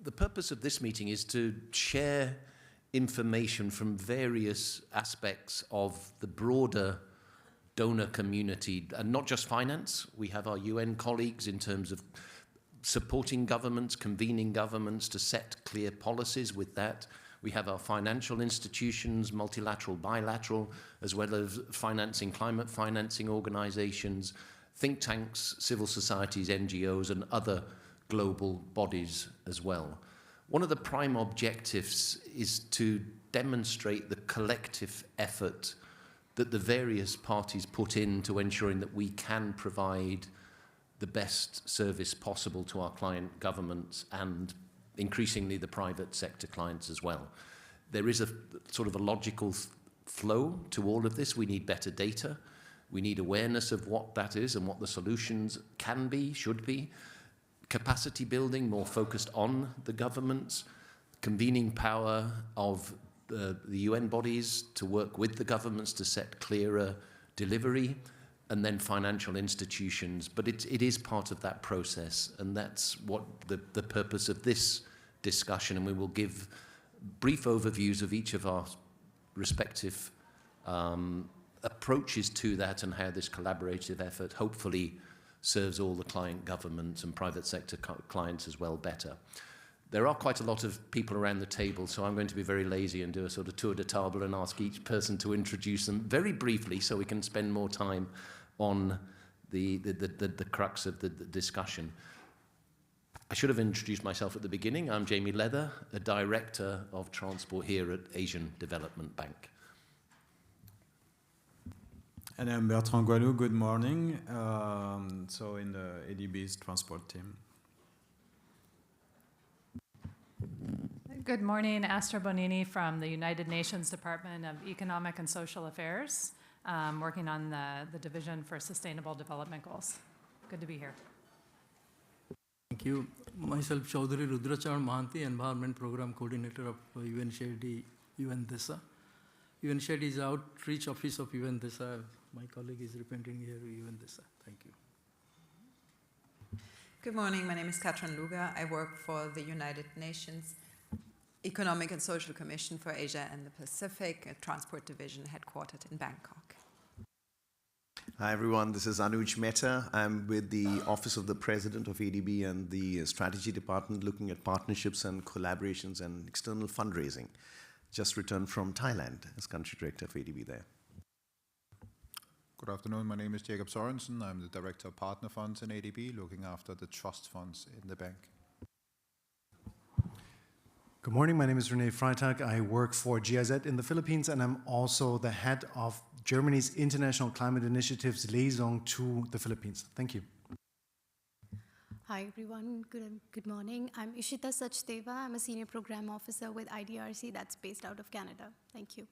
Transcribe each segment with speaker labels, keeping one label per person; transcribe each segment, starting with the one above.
Speaker 1: The purpose of this meeting is to share information from various aspects of the broader donor community, and not just finance. We have our UN colleagues in terms of supporting governments, convening governments to set clear policies with that. We have our financial institutions, multilateral, bilateral, as well as financing, climate financing organizations, think tanks, civil societies, NGOs, and other global bodies as well. One of the prime objectives is to demonstrate the collective effort that the various parties put into ensuring that we can provide the best service possible to our client governments and increasingly the private sector clients as well. There is a sort of a logical flow to all of this. We need better data. We need awareness of what that is and what the solutions can be, should be. Capacity building, more focused on the governments, convening power of the UN bodies to work with the governments to set clearer delivery, and then financial institutions. But it is part of that process, and that's what the purpose of this discussion, and we will give brief overviews of each of our respective approaches to that and how this collaborative effort hopefully serves all the client governments and private sector clients as well better. There are quite a lot of people around the table, so I'm going to be very lazy and do a sort of tour de table and ask each person to introduce them very briefly so we can spend more time on the crux of the discussion. I should have introduced myself at the beginning. I'm Jamie Leather, a Director of Transport here at Asian Development Bank.
Speaker 2: And I'm Bertrand Gualou. Good morning. So in the ADB's transport team.
Speaker 3: Good morning, Astra Bonini from the United Nations Department of Economic and Social Affairs, working on the Division for Sustainable Development Goals. Good to be here.
Speaker 4: Thank you. Myself, Chaudhary Rudracharan Mahanti, Environment Program Coordinator of UNCHD, UNDISA. UNCHD is Outreach Office of UNDISA. My colleague is representing here UNDISA. Thank you.
Speaker 5: Good morning. My name is Katrin Luga. I work for the United Nations Economic and Social Commission for Asia and the Pacific, a transport division headquartered in Bangkok.
Speaker 6: Hi, everyone. This is Anuj Mehta. I'm with the Office of the President of ADB and the Strategy Department looking at partnerships and collaborations and external fundraising. Just returned from Thailand as Country Director of ADB there.
Speaker 7: Good afternoon. My name is Jacob Sorensen. I'm the Director of Partner Funds in ADB, looking after the trust funds in the bank.
Speaker 8: Good morning. My name is René Freitag. I work for GIZ in the Philippines, and I'm also the head of Germany's International Climate Initiative's liaison to the Philippines. Thank you.
Speaker 9: Hi, everyone. Good morning. I'm Ishita Sachdeva. I'm a Senior Program Officer with IDRC that's based out of Canada. Thank you.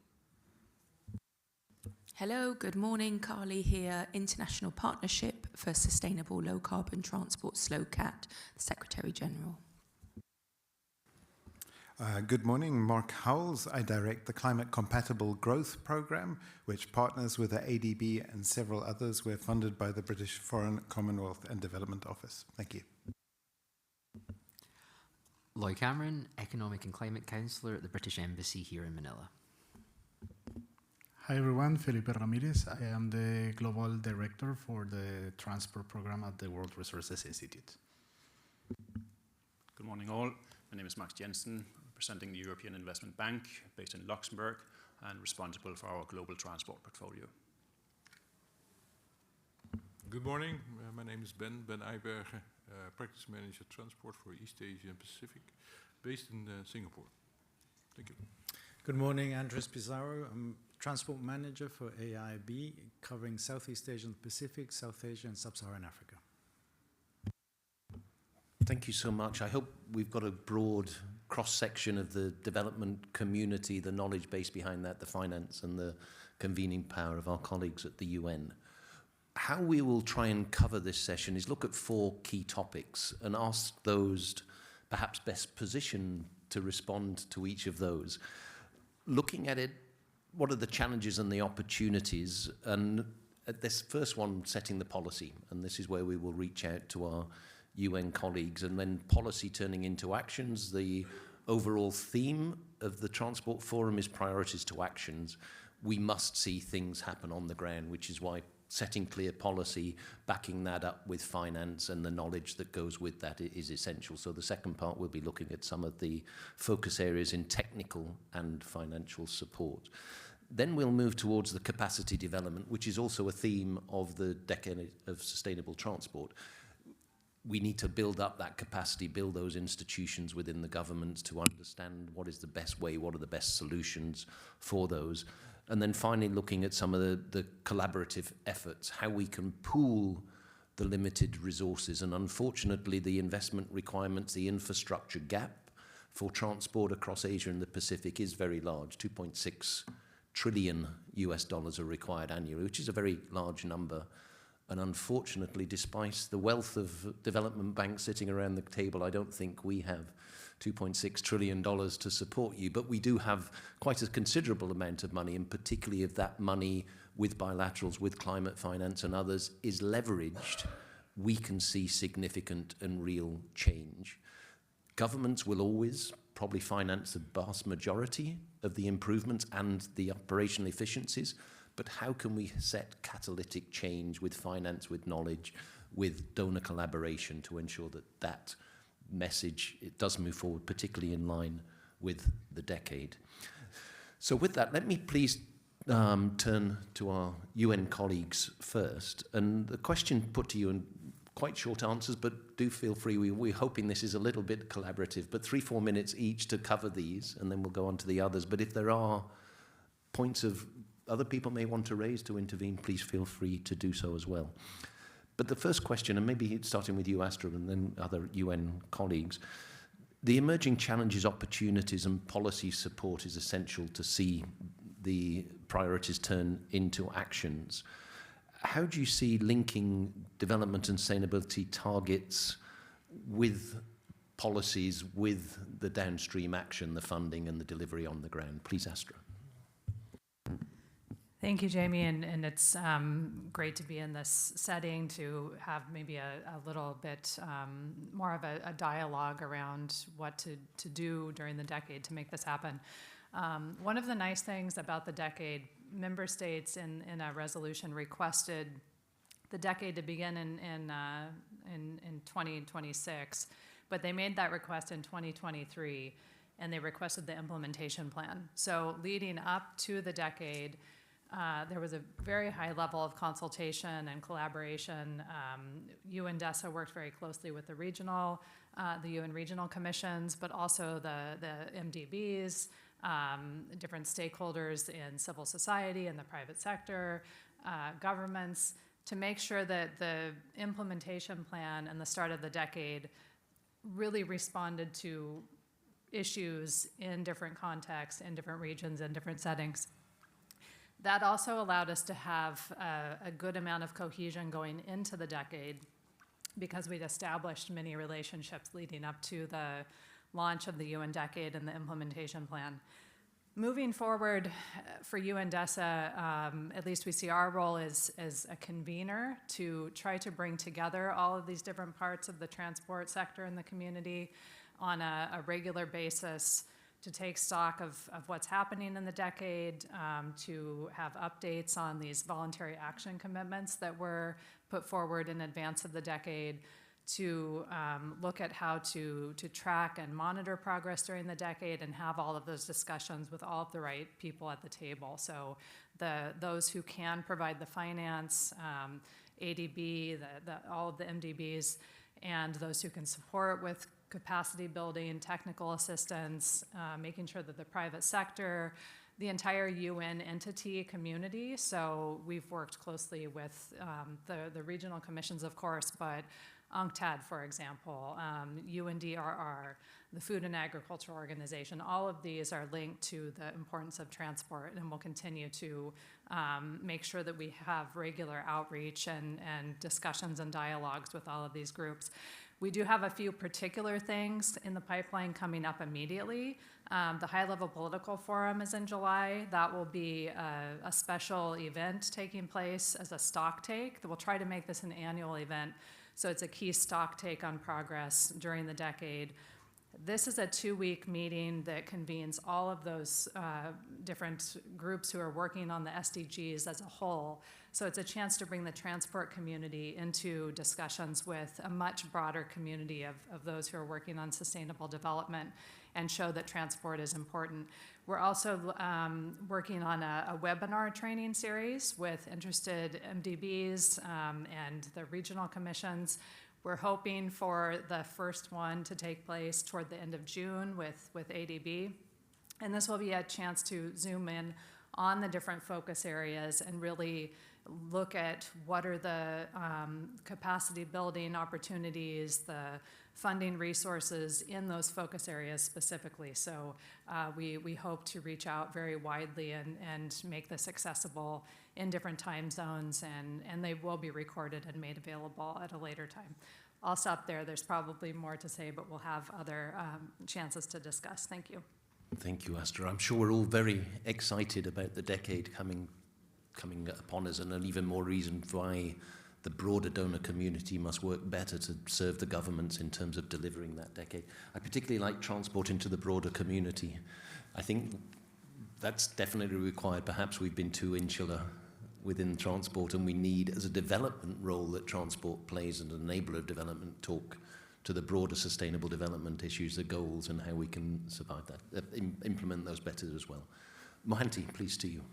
Speaker 10: Hello, good morning. Carly here, International Partnership for Sustainable Low Carbon Transport, SLOCAT, Secretary General.
Speaker 8: Good morning, Mark Howells. I direct the Climate Compatible Growth Programme, which partners with the ADB and several others. We're funded by the British Foreign, Commonwealth and Development Office. Thank you.
Speaker 11: Lloyd Cameron, Economic and Climate Counsellor at the British Embassy here in Manila.
Speaker 12: Hi everyone, Felipe Ramirez. I am the Global Director for the Transport Program at the World Resources Institute.
Speaker 13: Good morning all. My name is Max Jensen, representing the European Investment Bank based in Luxembourg and responsible for our global transport portfolio.
Speaker 14: Good morning. My name is Ben Eibergen, Practice Manager Transport for East Asia and Pacific, based in Singapore. Thank you.
Speaker 2: Good morning, Andres Pizarro. I'm Transport Manager for AIB, covering Southeast Asia and Pacific, South Asia and Sub-Saharan Africa.
Speaker 1: Thank you so much. I hope we've got a broad cross-section of the development community, the knowledge base behind that, the finance and the convening power of our colleagues at the UN. How we will try and cover this session is look at 4 key topics and ask those perhaps best positioned to respond to each of those. Looking at it, what are the challenges and the opportunities? And at this first one, setting the policy. And this is where we will reach out to our UN colleagues, and then policy turning into actions. The overall theme of the Transport Forum is priorities to actions. We must see things happen on the ground, which is why setting clear policy, backing that up with finance and the knowledge that goes with that is essential. So the second part, we'll be looking at some of the focus areas in technical and financial support. Then we'll move towards the capacity development, which is also a theme of the decade of sustainable transport. We need to build up that capacity, build those institutions within the governments to understand what is the best way, what are the best solutions for those. And then finally looking at some of the collaborative efforts, how we can pool the limited resources. And unfortunately, the investment requirements, the infrastructure gap for transport across Asia and the Pacific is very large. 2.6 trillion US dollars are required annually, which is a very large number. And unfortunately, despite the wealth of development banks sitting around the table, I don't think we have $2.6 trillion to support you. But we do have quite a considerable amount of money, and particularly if that money with bilaterals, with climate finance and others is leveraged, we can see significant and real change. Governments will always probably finance the vast majority of the improvements and the operational efficiencies. But how can we set catalytic change with finance, with knowledge, with donor collaboration to ensure that that message, it does move forward, particularly in line with the decade? So with that, let me please turn to our UN colleagues first. And the question put to you in quite short answers, but do feel free. We're hoping this is a little bit collaborative, but 3-4 minutes each to cover these, and then we'll go on to the others. But if there are points of other people may want to raise to intervene, please feel free to do so as well. But the first question, and maybe starting with you, Astrid, and then other UN colleagues, the emerging challenges, opportunities, and policy support is essential to see the priorities turn into actions. How do you see linking development and sustainability targets with policies, with the downstream action, the funding, and the delivery on the ground? Please, Astrid.
Speaker 3: Thank you, Jamie, and it's great to be in this setting to have maybe a little bit more of a dialogue around what to do during the decade to make this happen. One of the nice things about the decade, member states in a resolution requested the decade to begin in 2026, but they made that request in 2023, and they requested the implementation plan. So leading up to the decade, there was a very high level of consultation and collaboration. UNDESA worked very closely with the UN regional commissions, but also the MDBs, different stakeholders in civil society and the private sector, governments, to make sure that the implementation plan and the start of the decade really responded to issues in different contexts, in different regions, and different settings. That also allowed us to have a good amount of cohesion going into the decade because we'd established many relationships leading up to the launch of the UN decade and the implementation plan. Moving forward for UNDESA, at least we see our role as a convener to try to bring together all of these different parts of the transport sector in the community on a regular basis, to take stock of what's happening in the decade, to have updates on these voluntary action commitments that were put forward in advance of the decade, to look at how to track and monitor progress during the decade and have all of those discussions with all of the right people at the table. So those who can provide the finance, ADB, all of the MDBs, and those who can support with capacity building, technical assistance, making sure that the private sector, the entire UN entity community. So we've worked closely with the regional commissions, of course, but UNCTAD, for example, UNDRR, the Food and Agriculture Organization, all of these are linked to the importance of transport, and we'll continue to make sure that we have regular outreach and discussions and dialogues with all of these groups. We do have a few particular things in the pipeline coming up immediately. The high-level political forum is in July. That will be a special event taking place as a stock take. We'll try to make this an annual event So it's a key stock take on progress during the decade. This is a 2-week meeting that convenes all of those different groups who are working on the SDGs as a whole. So it's a chance to bring the transport community into discussions with a much broader community of those who are working on sustainable development and show that transport is important. We're also working on a webinar training series with interested MDBs and the regional commissions. We're hoping for the first one to take place toward the end of June with ADB. And this will be a chance to zoom in on the different focus areas and really look at what are the capacity building opportunities, the funding resources in those focus areas specifically. So we hope to reach out very widely and make this accessible in different time zones, and they will be recorded and made available at a later time. I'll stop there. There's probably more to say, but we'll have other chances to discuss. Thank you.
Speaker 1: Thank you, Astra. I'm sure we're all very excited about the decade coming upon us, and an even more reason why the broader donor community must work better to serve the governments in terms of delivering that decade. I particularly like transport into the broader community. I think that's definitely required. Perhaps we've been too insular within transport, and we need, as a development role that transport plays, an enabler of development, talk to the broader sustainable development issues, the goals, and how we can survive that, implement those better as well. Mohanty, please to you.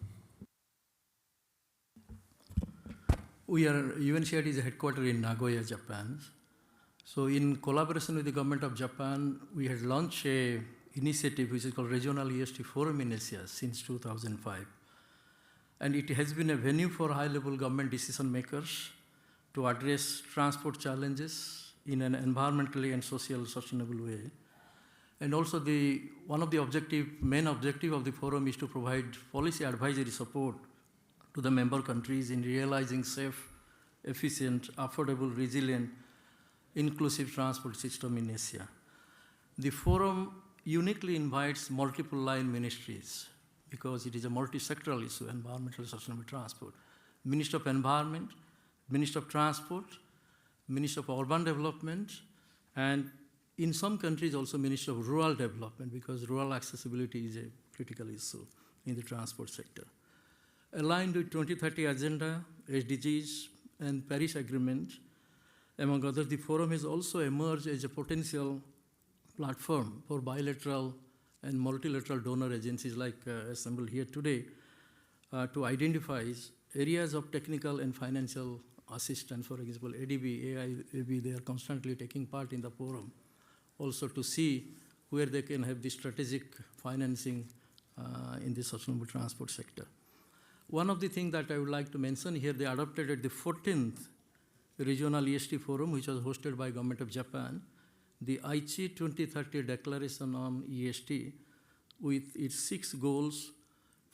Speaker 4: UNCID is headquartered in Nagoya, Japan. So in collaboration with the government of Japan, we had launched an initiative which is called Regional EST Forum in Asia since 2005. And it has been a venue for high-level government decision makers to address transport challenges in an environmentally and social sustainable way. And also one of the main objective of the forum is to provide policy advisory support to the member countries in realizing safe, efficient, affordable, resilient, inclusive transport system in Asia. The forum uniquely invites multiple line ministries because it is a multi-sectoral issue, environmental sustainable transport. Minister of Environment, Minister of Transport, Minister of Urban Development, and in some countries also Minister of Rural Development, because rural accessibility is a critical issue in the transport sector. Aligned with 2030 Agenda, SDGs, and Paris Agreement, among others, the forum has also emerged as a potential platform for bilateral and multilateral donor agencies like assembled here today to identify areas of technical and financial assistance. For example, ADB, AIAB, they are constantly taking part in the forum, also to see where they can have the strategic financing in the sustainable transport sector. One of the things that I would like to mention here, they adopted at the 14th Regional EST Forum, which was hosted by Government of Japan, the Aichi 2030 Declaration on EST, with its 6 goals,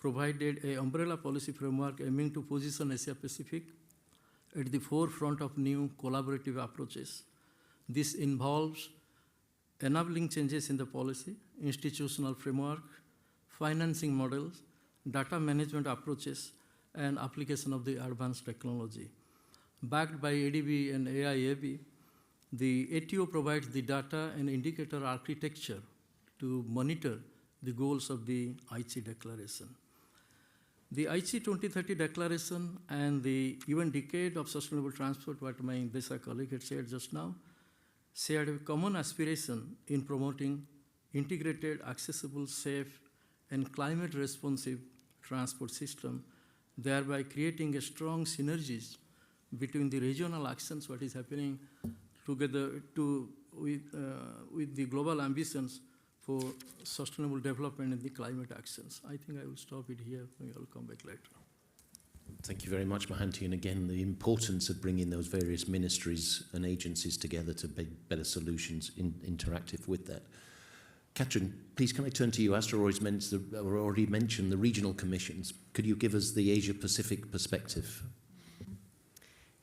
Speaker 4: provided an umbrella policy framework aiming to position Asia Pacific at the forefront of new collaborative approaches. This involves enabling changes in the policy, institutional framework, financing models, data management approaches, and application of the advanced technology. Backed by ADB and AIAB, the ATO provides the data and indicator architecture to monitor the goals of the Aichi Declaration. The Aichi 2030 Declaration and the UN Decade of Sustainable Transport, what my DESA colleague had said just now, shared a common aspiration in promoting integrated, accessible, safe, and climate-responsive transport system, thereby creating a strong synergies between the regional actions, what is happening together with the global ambitions for sustainable development and the climate actions. I think I will stop it here. Maybe I'll come back later.
Speaker 1: Thank you very much, Mohanty. And again, the importance of bringing those various ministries and agencies together to make better solutions interactive with that. Katrin, please can I turn to you? Astra already mentioned the regional commissions. Could you give us the Asia-Pacific perspective?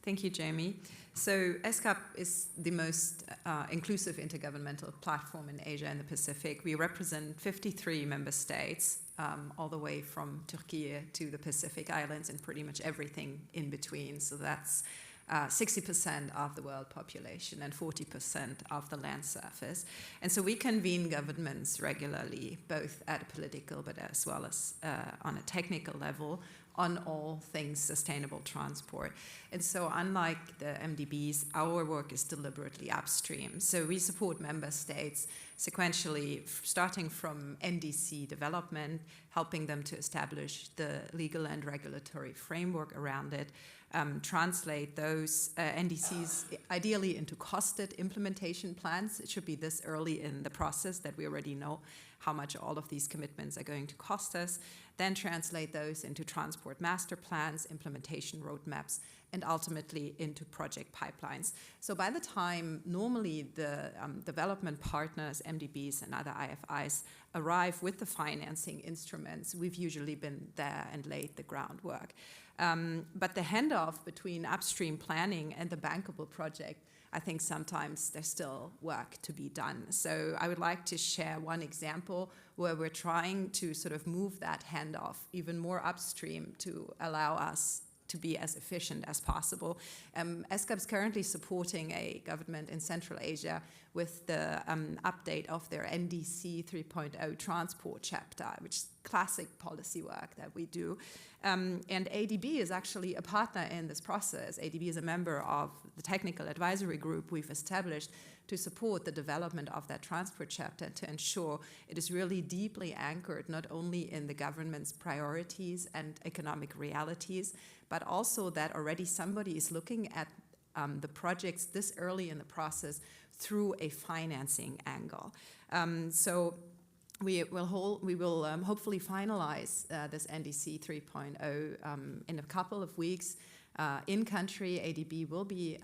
Speaker 5: Thank you, Jamie. So ESCAP is the most inclusive intergovernmental platform in Asia and the Pacific. We represent 53 member states, all the way from Turkey to the Pacific Islands and pretty much everything in between. So that's 60% of the world population and 40% of the land surface. And so we convene governments regularly, both at a political but as well as on a technical level, on all things sustainable transport. And so unlike the MDBs, our work is deliberately upstream. So we support member states sequentially, starting from NDC development, helping them to establish the legal and regulatory framework around it, translate those NDCs ideally into costed implementation plans. It should be this early in the process that we already know how much all of these commitments are going to cost us, then translate those into transport master plans, implementation roadmaps, and ultimately into project pipelines. So by the time normally the development partners, MDBs and other IFIs arrive with the financing instruments, we've usually been there and laid the groundwork. But the handoff between upstream planning and the bankable project, I think sometimes there's still work to be done. So I would like to share one example where we're trying to sort of move that handoff even more upstream to allow us to be as efficient as possible. ESCAP is currently supporting a government in Central Asia with the update of their NDC 3.0 transport chapter, which is classic policy work that we do. And ADB is actually a partner in this process. ADB is a member of the technical advisory group we've established to support the development of that transport chapter to ensure it is really deeply anchored not only in the government's priorities and economic realities, but also that already somebody is looking at the projects this early in the process through a financing angle. So we will hopefully finalize this NDC 3.0 in a couple of weeks. In country, ADB will be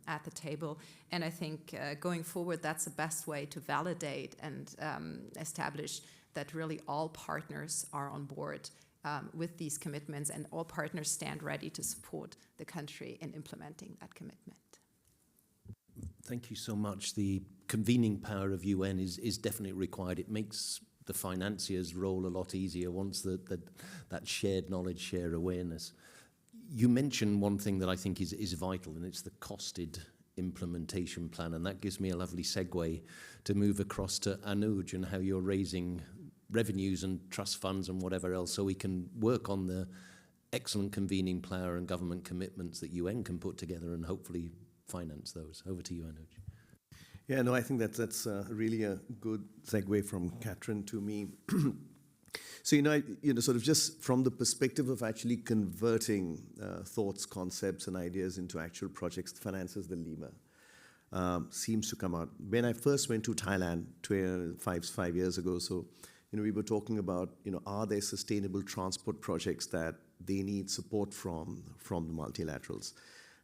Speaker 5: at the table, and I think going forward, that's the best way to validate and establish that really all partners are on board with these commitments, and all partners stand ready to support the country in implementing that commitment.
Speaker 1: Thank you so much. The convening power of UN is definitely required. It makes the financiers' role a lot easier once that shared knowledge, shared awareness. You mentioned one thing that I think is vital, and it's the costed implementation plan, and that gives me a lovely segue to move across to Anuj and how you're raising revenues and trust funds and whatever else so we can work on the excellent convening power and government commitments that UN can put together and hopefully finance those. Over to you, Anuj.
Speaker 6: Yeah, no, I think that's really a good segue from Catherine to me. So, sort of just from the perspective of actually converting thoughts, concepts, and ideas into actual projects, finance is the lever. Seems to come out. When I first went to Thailand 5 years ago, so, we were talking about, are there sustainable transport projects that they need support from the multilaterals?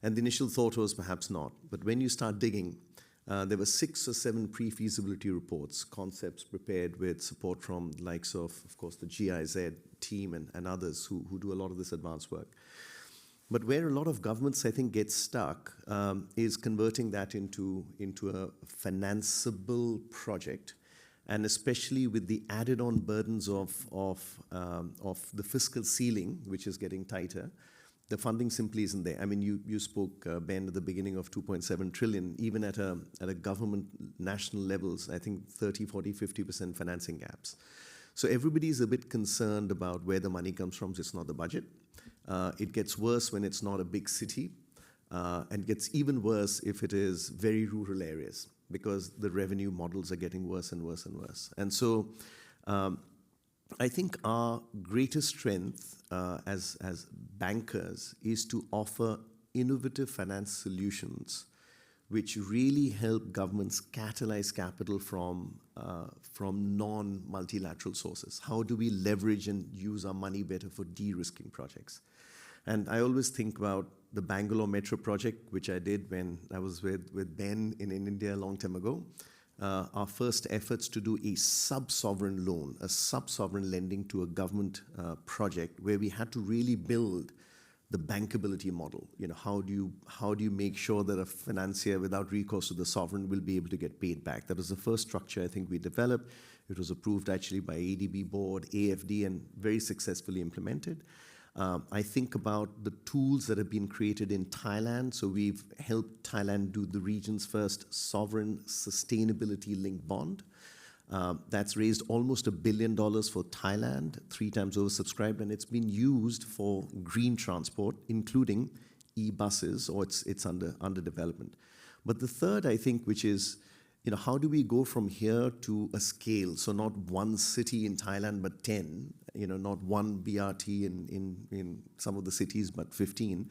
Speaker 6: And the initial thought was perhaps not. But when you start digging, there were 6 or 7 pre-feasibility reports, concepts prepared with support from the likes of course, the GIZ team and others who do a lot of this advanced work. But where a lot of governments, I think, get stuck is converting that into a financeable project, and especially with the added-on burdens of the fiscal ceiling, which is getting tighter. The funding simply isn't there. I mean, you spoke, Ben, at the beginning of 2.7 trillion, even at a government national levels, I think 30, 40, 50% financing gaps. So everybody is a bit concerned about where the money comes from. It's not the budget. It gets worse when it's not a big city, and gets even worse if it is very rural areas, because the revenue models are getting worse and worse and worse. And so I think our greatest strength as bankers is to offer innovative finance solutions which really help governments catalyze capital from non-multilateral sources. How do we leverage and use our money better for de-risking projects? And I always think about the Bangalore Metro project, which I did when I was with Ben in India a long time ago. Our first efforts to do a sub-sovereign loan, a sub-sovereign lending to a government project where we had to really build the bankability model. How do you make sure that a financier without recourse to the sovereign will be able to get paid back? That was the first structure I think we developed. It was approved actually by ADB board, AFD, and very successfully implemented. I think about the tools that have been created in Thailand. So we've helped Thailand do the region's first sovereign sustainability-linked bond. That's raised almost $1 billion for Thailand, 3 times oversubscribed, and it's been used for green transport, including e-buses, or it's under development. But the third, I think, which is, how do we go from here to a scale? So not one city in Thailand, but 10, not one BRT in some of the cities, but 15,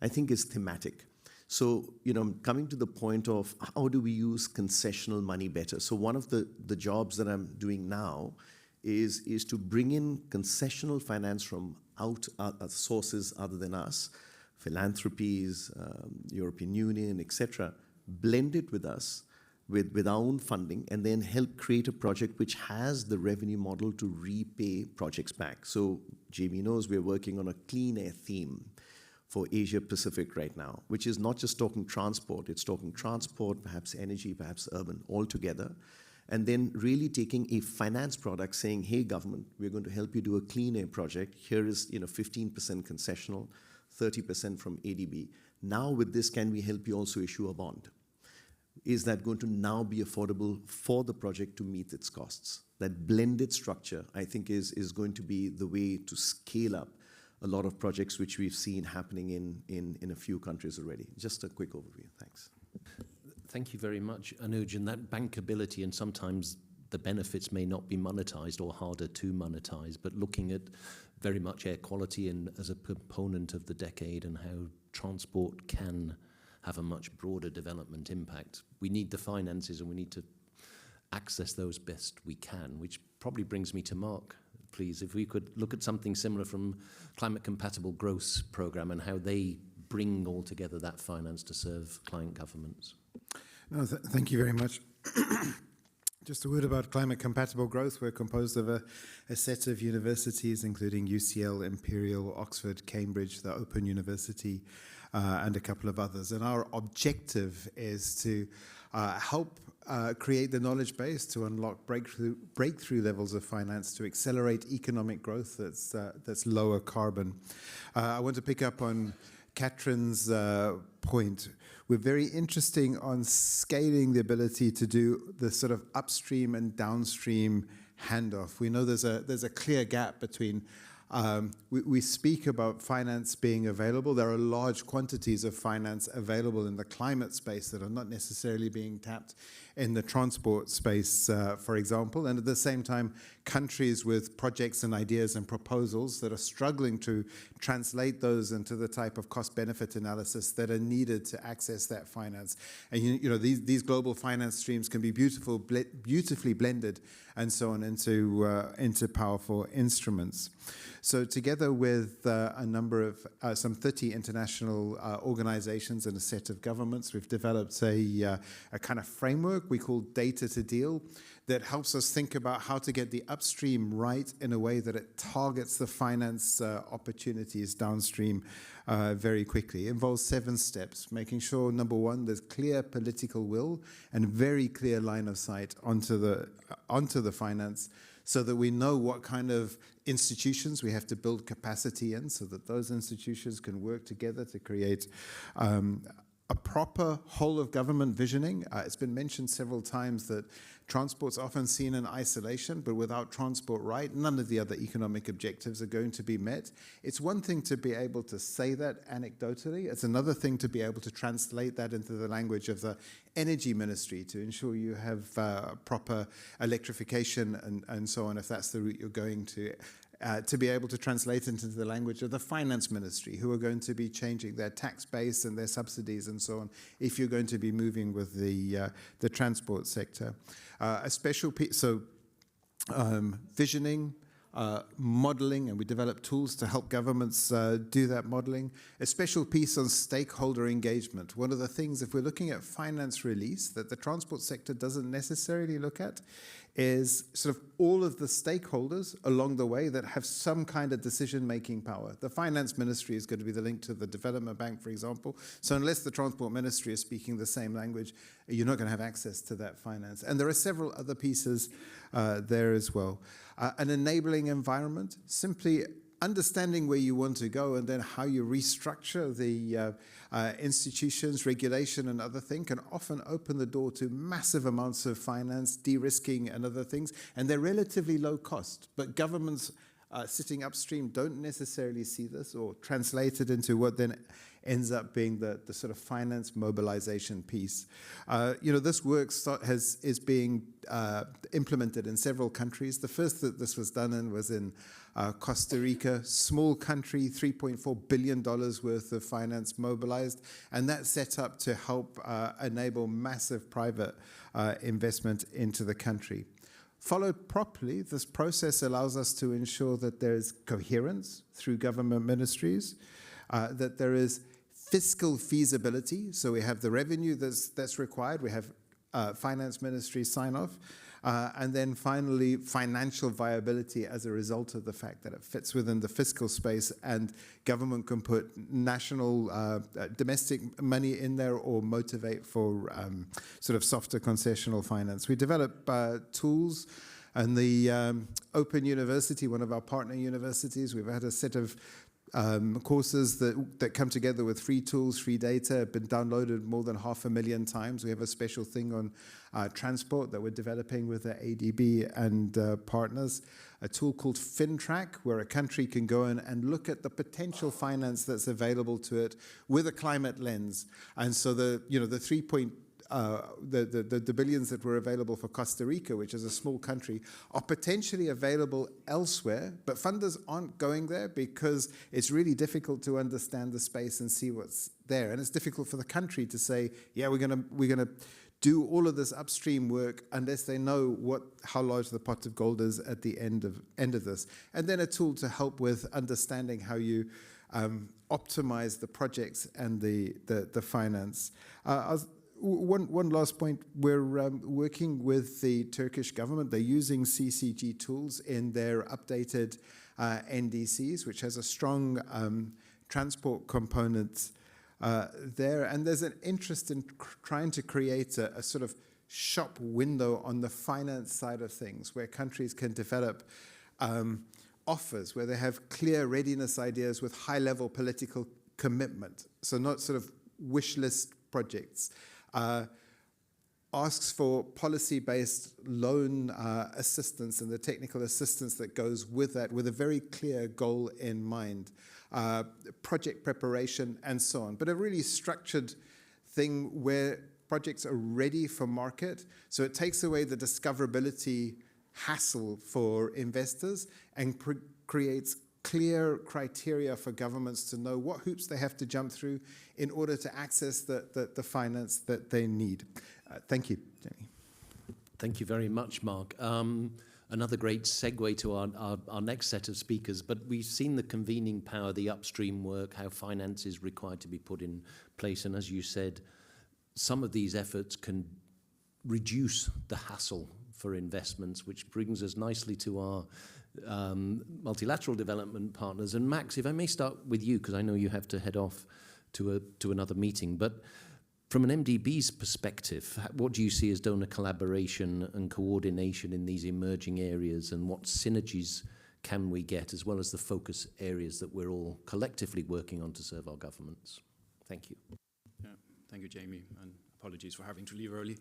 Speaker 6: I think is thematic. So, coming to the point of how do we use concessional money better? So one of the jobs that I'm doing now is to bring in concessional finance from sources other than us, philanthropies, European Union, etc., blend it with us, with our own funding, and then help create a project which has the revenue model to repay projects back. So Jamie knows we're working on a clean air theme for Asia Pacific right now, which is not just talking transport, it's talking transport, perhaps energy, perhaps urban, all together, and then really taking a finance product saying, hey, government, we're going to help you do a clean air project. Here is 15% concessional, 30% from ADB. Now with this, can we help you also issue a bond? Is that going to now be affordable for the project to meet its costs? That blended structure, I think, is going to be the way to scale up a lot of projects which we've seen happening in a few countries already. Just a quick overview. Thanks.
Speaker 1: Thank you very much, Anuj. And that bankability, and sometimes the benefits may not be monetized or harder to monetize, but looking at very much air quality and as a component of the decade and how transport can have a much broader development impact. We need the finances and we need to access those best we can, which probably brings me to Mark, please. If we could look at something similar from Climate Compatible Growth Programme and how they bring all together that finance to serve client governments.
Speaker 8: No, thank you very much. Just a word about climate compatible growth. We're composed of a set of universities, including UCL, Imperial, Oxford, Cambridge, the Open University, and a couple of others. And our objective is to help create the knowledge base to unlock breakthrough levels of finance to accelerate economic growth that's lower carbon. I want to pick up on Katrin's point. We're very interesting on scaling the ability to do the sort of upstream and downstream handoff. We know there's a clear gap between we speak about finance being available. There are large quantities of finance available in the climate space that are not necessarily being tapped in the transport space, for example. And at the same time, countries with projects and ideas and proposals that are struggling to translate those into the type of cost-benefit analysis that are needed to access that finance. And these global finance streams can be beautifully blended and so on into powerful instruments. So together with a number of some 30 international organizations and a set of governments, we've developed a kind of framework we call Data to Deal that helps us think about how to get the upstream right in a way that it targets the finance opportunities downstream very quickly. It involves 7 steps, making sure, number 1, there's clear political will and very clear line of sight onto the finance, so that we know what kind of institutions we have to build capacity in, so that those institutions can work together to create a proper whole of government visioning. It's been mentioned several times that transport's often seen in isolation, but without transport right, none of the other economic objectives are going to be met. It's one thing to be able to say that anecdotally. It's another thing to be able to translate that into the language of the energy ministry to ensure you have proper electrification and so on, if that's the route you're going to be able to translate into the language of the finance ministry, who are going to be changing their tax base and their subsidies and so on, if you're going to be moving with the transport sector. A special piece, so visioning, modeling, and we develop tools to help governments do that modeling. A special piece on stakeholder engagement. One of the things, if we're looking at finance release, that the transport sector doesn't necessarily look at is sort of all of the stakeholders along the way that have some kind of decision-making power. The finance ministry is going to be the link to the development bank, for example. So unless the transport ministry is speaking the same language, you're not going to have access to that finance. And there are several other pieces there as well. An enabling environment, simply understanding where you want to go and then how you restructure the institutions, regulation and other things can often open the door to massive amounts of finance, de-risking and other things, and they're relatively low cost. But governments sitting upstream don't necessarily see this or translate it into what then ends up being the sort of finance mobilization piece. This work is being implemented in several countries. The first that this was done in was in Costa Rica, small country, $3.4 billion worth of finance mobilized, and that's set up to help enable massive private investment into the country. Followed properly, this process allows us to ensure that there is coherence through government ministries, that there is fiscal feasibility, so we have the revenue that's required, we have finance ministry sign off, and then finally financial viability as a result of the fact that it fits within the fiscal space and government can put national domestic money in there or motivate for sort of softer concessional finance. We develop tools, and the Open University, one of our partner universities, we've had a set of courses that come together with free tools, free data, have been downloaded more than 500,000 times. We have a special thing on transport that we're developing with the ADB and partners, a tool called FinTrack, where a country can go in and look at the potential finance that's available to it with a climate lens. And so the billions that were available for Costa Rica, which is a small country, are potentially available elsewhere, but funders aren't going there because it's really difficult to understand the space and see what's there. And it's difficult for the country to say, yeah, we're gonna do all of this upstream work unless they know how large the pot of gold is at the end of this. And then a tool to help with understanding how you optimize the projects and the finance. One last point, we're working with the Turkish government. They're using CCG tools in their updated NDCs, which has a strong transport component there. And there's an interest in trying to create a sort of shop window on the finance side of things, where countries can develop offers, where they have clear readiness ideas with high-level political commitment. So not sort of wish list projects. Asks for policy-based loan assistance and the technical assistance that goes with that, with a very clear goal in mind, project preparation and so on. But a really structured thing where projects are ready for market, so it takes away the discoverability hassle for investors and creates clear criteria for governments to know what hoops they have to jump through in order to access the finance that they need. Thank you, Jenny.
Speaker 1: Thank you very much, Mark. Another great segue to our next set of speakers, but we've seen the convening power, the upstream work, how finance is required to be put in place, and as you said, some of these efforts can reduce the hassle for investments, which brings us nicely to our multilateral development partners. And Max, if I may start with you, because I know you have to head off to another meeting, but from an MDB's perspective, what do you see as donor collaboration and coordination in these emerging areas, and what synergies can we get, as well as the focus areas that we're all collectively working on to serve our governments? Thank you.
Speaker 13: Yeah, thank you, Jamie, and apologies for having to leave early.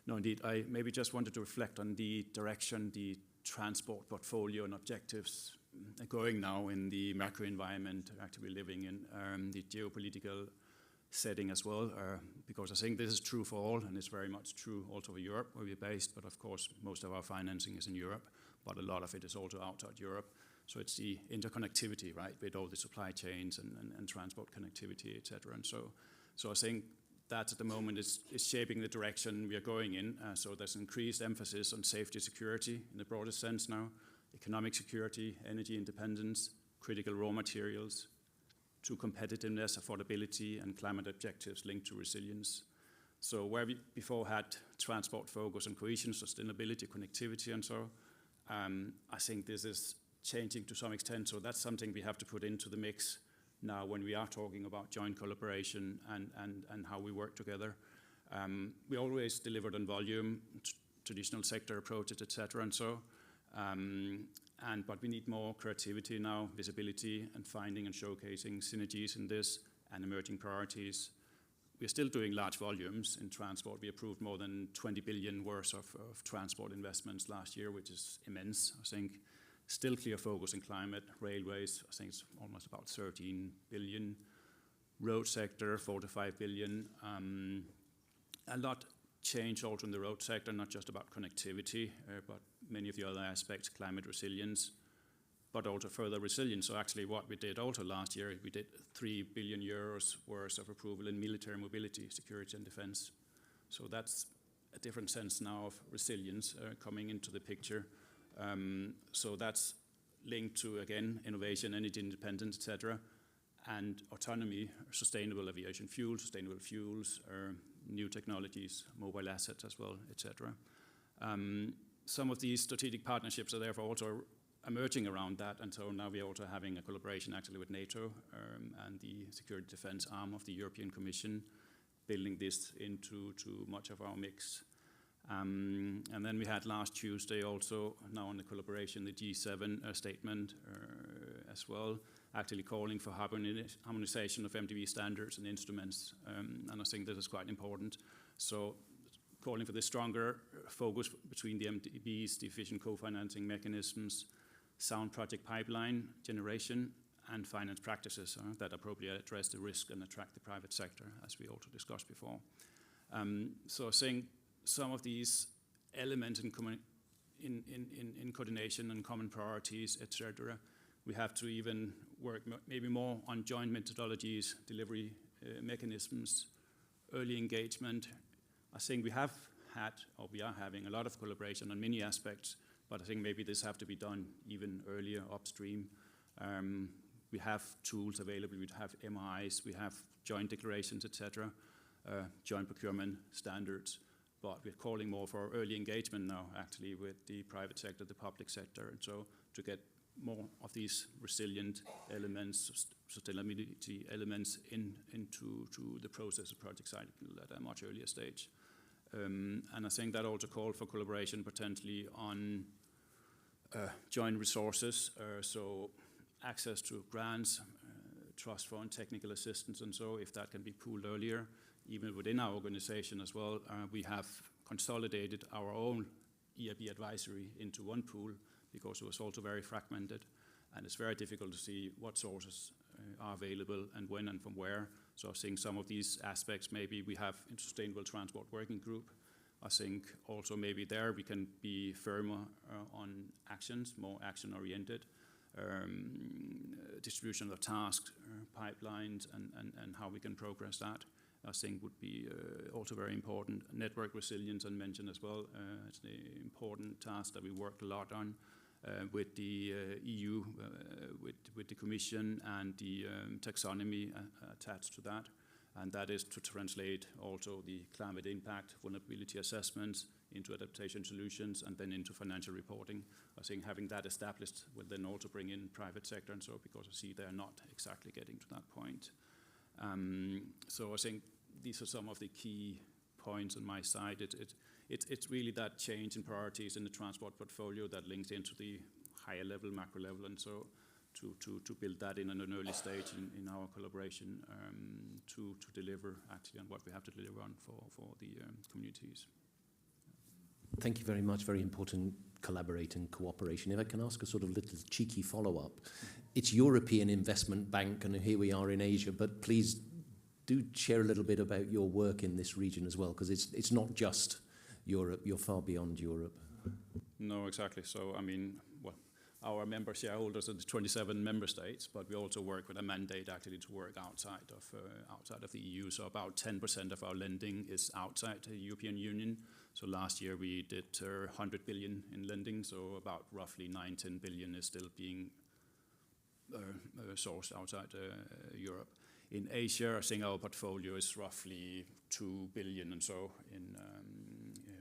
Speaker 13: No, indeed, I maybe just wanted to reflect on the direction the transport portfolio and objectives are going now in the macro environment actively living in, the geopolitical setting as well, because I think this is true for all, and it's very much true also for Europe, where we're based, but of course most of our financing is in Europe, but a lot of it is also outside Europe. So it's the interconnectivity, right, with all the supply chains and transport connectivity, et cetera. And so I think that at the moment is shaping the direction we are going in. So there's increased emphasis on safety security in the broadest sense now, economic security, energy independence, critical raw materials, to competitiveness, affordability, and climate objectives linked to resilience. So where we before had transport focus on cohesion, sustainability, connectivity, and so, I think this is changing to some extent. So that's something we have to put into the mix now when we are talking about joint collaboration and how we work together. We always delivered on volume, traditional sector approaches, et cetera, and so. But we need more creativity now, visibility, and finding and showcasing synergies in this and emerging priorities. We're still doing large volumes in transport. We approved more than 20 billion worth of transport investments last year, which is immense. I think still clear focus in climate, railways, I think it's almost about 13 billion. Road sector, 4 to 5 billion. A lot change also in the road sector, not just about connectivity, but many of the other aspects, climate resilience, but also further resilience. So actually what we did also last year, we did 3 billion euros worth of approval in military mobility, security and defense. So that's a different sense now of resilience coming into the picture. So that's linked to, again, innovation, energy independence, etc., and autonomy, sustainable aviation fuel, sustainable fuels, new technologies, mobile assets as well, etc. Some of these strategic partnerships are therefore also emerging around that, and so now we are also having a collaboration actually with NATO and the security defense arm of the European Commission, building this into much of our mix. And then we had last Tuesday also, now on the collaboration, the G7 statement as well, actually calling for harmonization of MDV standards and instruments, and I think this is quite important. So calling for the stronger focus between the MDBs, the efficient co-financing mechanisms, sound project pipeline generation, and finance practices that appropriately address the risk and attract the private sector, as we also discussed before. So I think some of these elements in coordination and common priorities, etc., we have to even work maybe more on joint methodologies, delivery mechanisms, early engagement. I think we have had, or we are having, a lot of collaboration on many aspects, but I think maybe this have to be done even earlier upstream. We have tools available, we have MIs, we have joint declarations, etc., joint procurement standards, but we're calling more for early engagement now, actually, with the private sector, the public sector, and so to get more of these resilient elements, sustainability elements into the process of project cycle at a much earlier stage. And I think that also called for collaboration potentially on joint resources, so access to grants, trust fund, technical assistance, and so if that can be pooled earlier, even within our organization as well. We have consolidated our own EIB advisory into one pool because it was also very fragmented, and it's very difficult to see what sources are available and when and from where. So I think some of these aspects, maybe we have a sustainable transport working group. I think also maybe there we can be firmer on actions, more action-oriented, distribution of tasks, pipelines, and how we can progress that, I think would be also very important. Network resilience I mentioned as well. It's an important task that we worked a lot on with the EU, with the Commission and the taxonomy attached to that. And that is to translate also the climate impact, vulnerability assessments into adaptation solutions and then into financial reporting. I think having that established will then also bring in private sector and so, because I see they're not exactly getting to that point. So I think these are some of the key points on my side. It's really that change in priorities in the transport portfolio that links into the higher level, macro level, and so to build that in an early stage in our collaboration to deliver actually on what we have to deliver on for the communities.
Speaker 1: Thank you very much. Very important collaborate and cooperation. If I can ask a sort of little cheeky follow-up. It's European Investment Bank, and here we are in Asia, but please do share a little bit about your work in this region as well, because it's not just Europe, you're far beyond Europe.
Speaker 13: No, exactly. So, I mean, well, our member shareholders are the 27 member states, but we also work with a mandate actually to work outside of the EU. So about 10% of our lending is outside the European Union. So last year we did 100 billion in lending, so about roughly 9-10 billion is still being sourced outside Europe. In Asia, I think our portfolio is roughly 2 billion and so in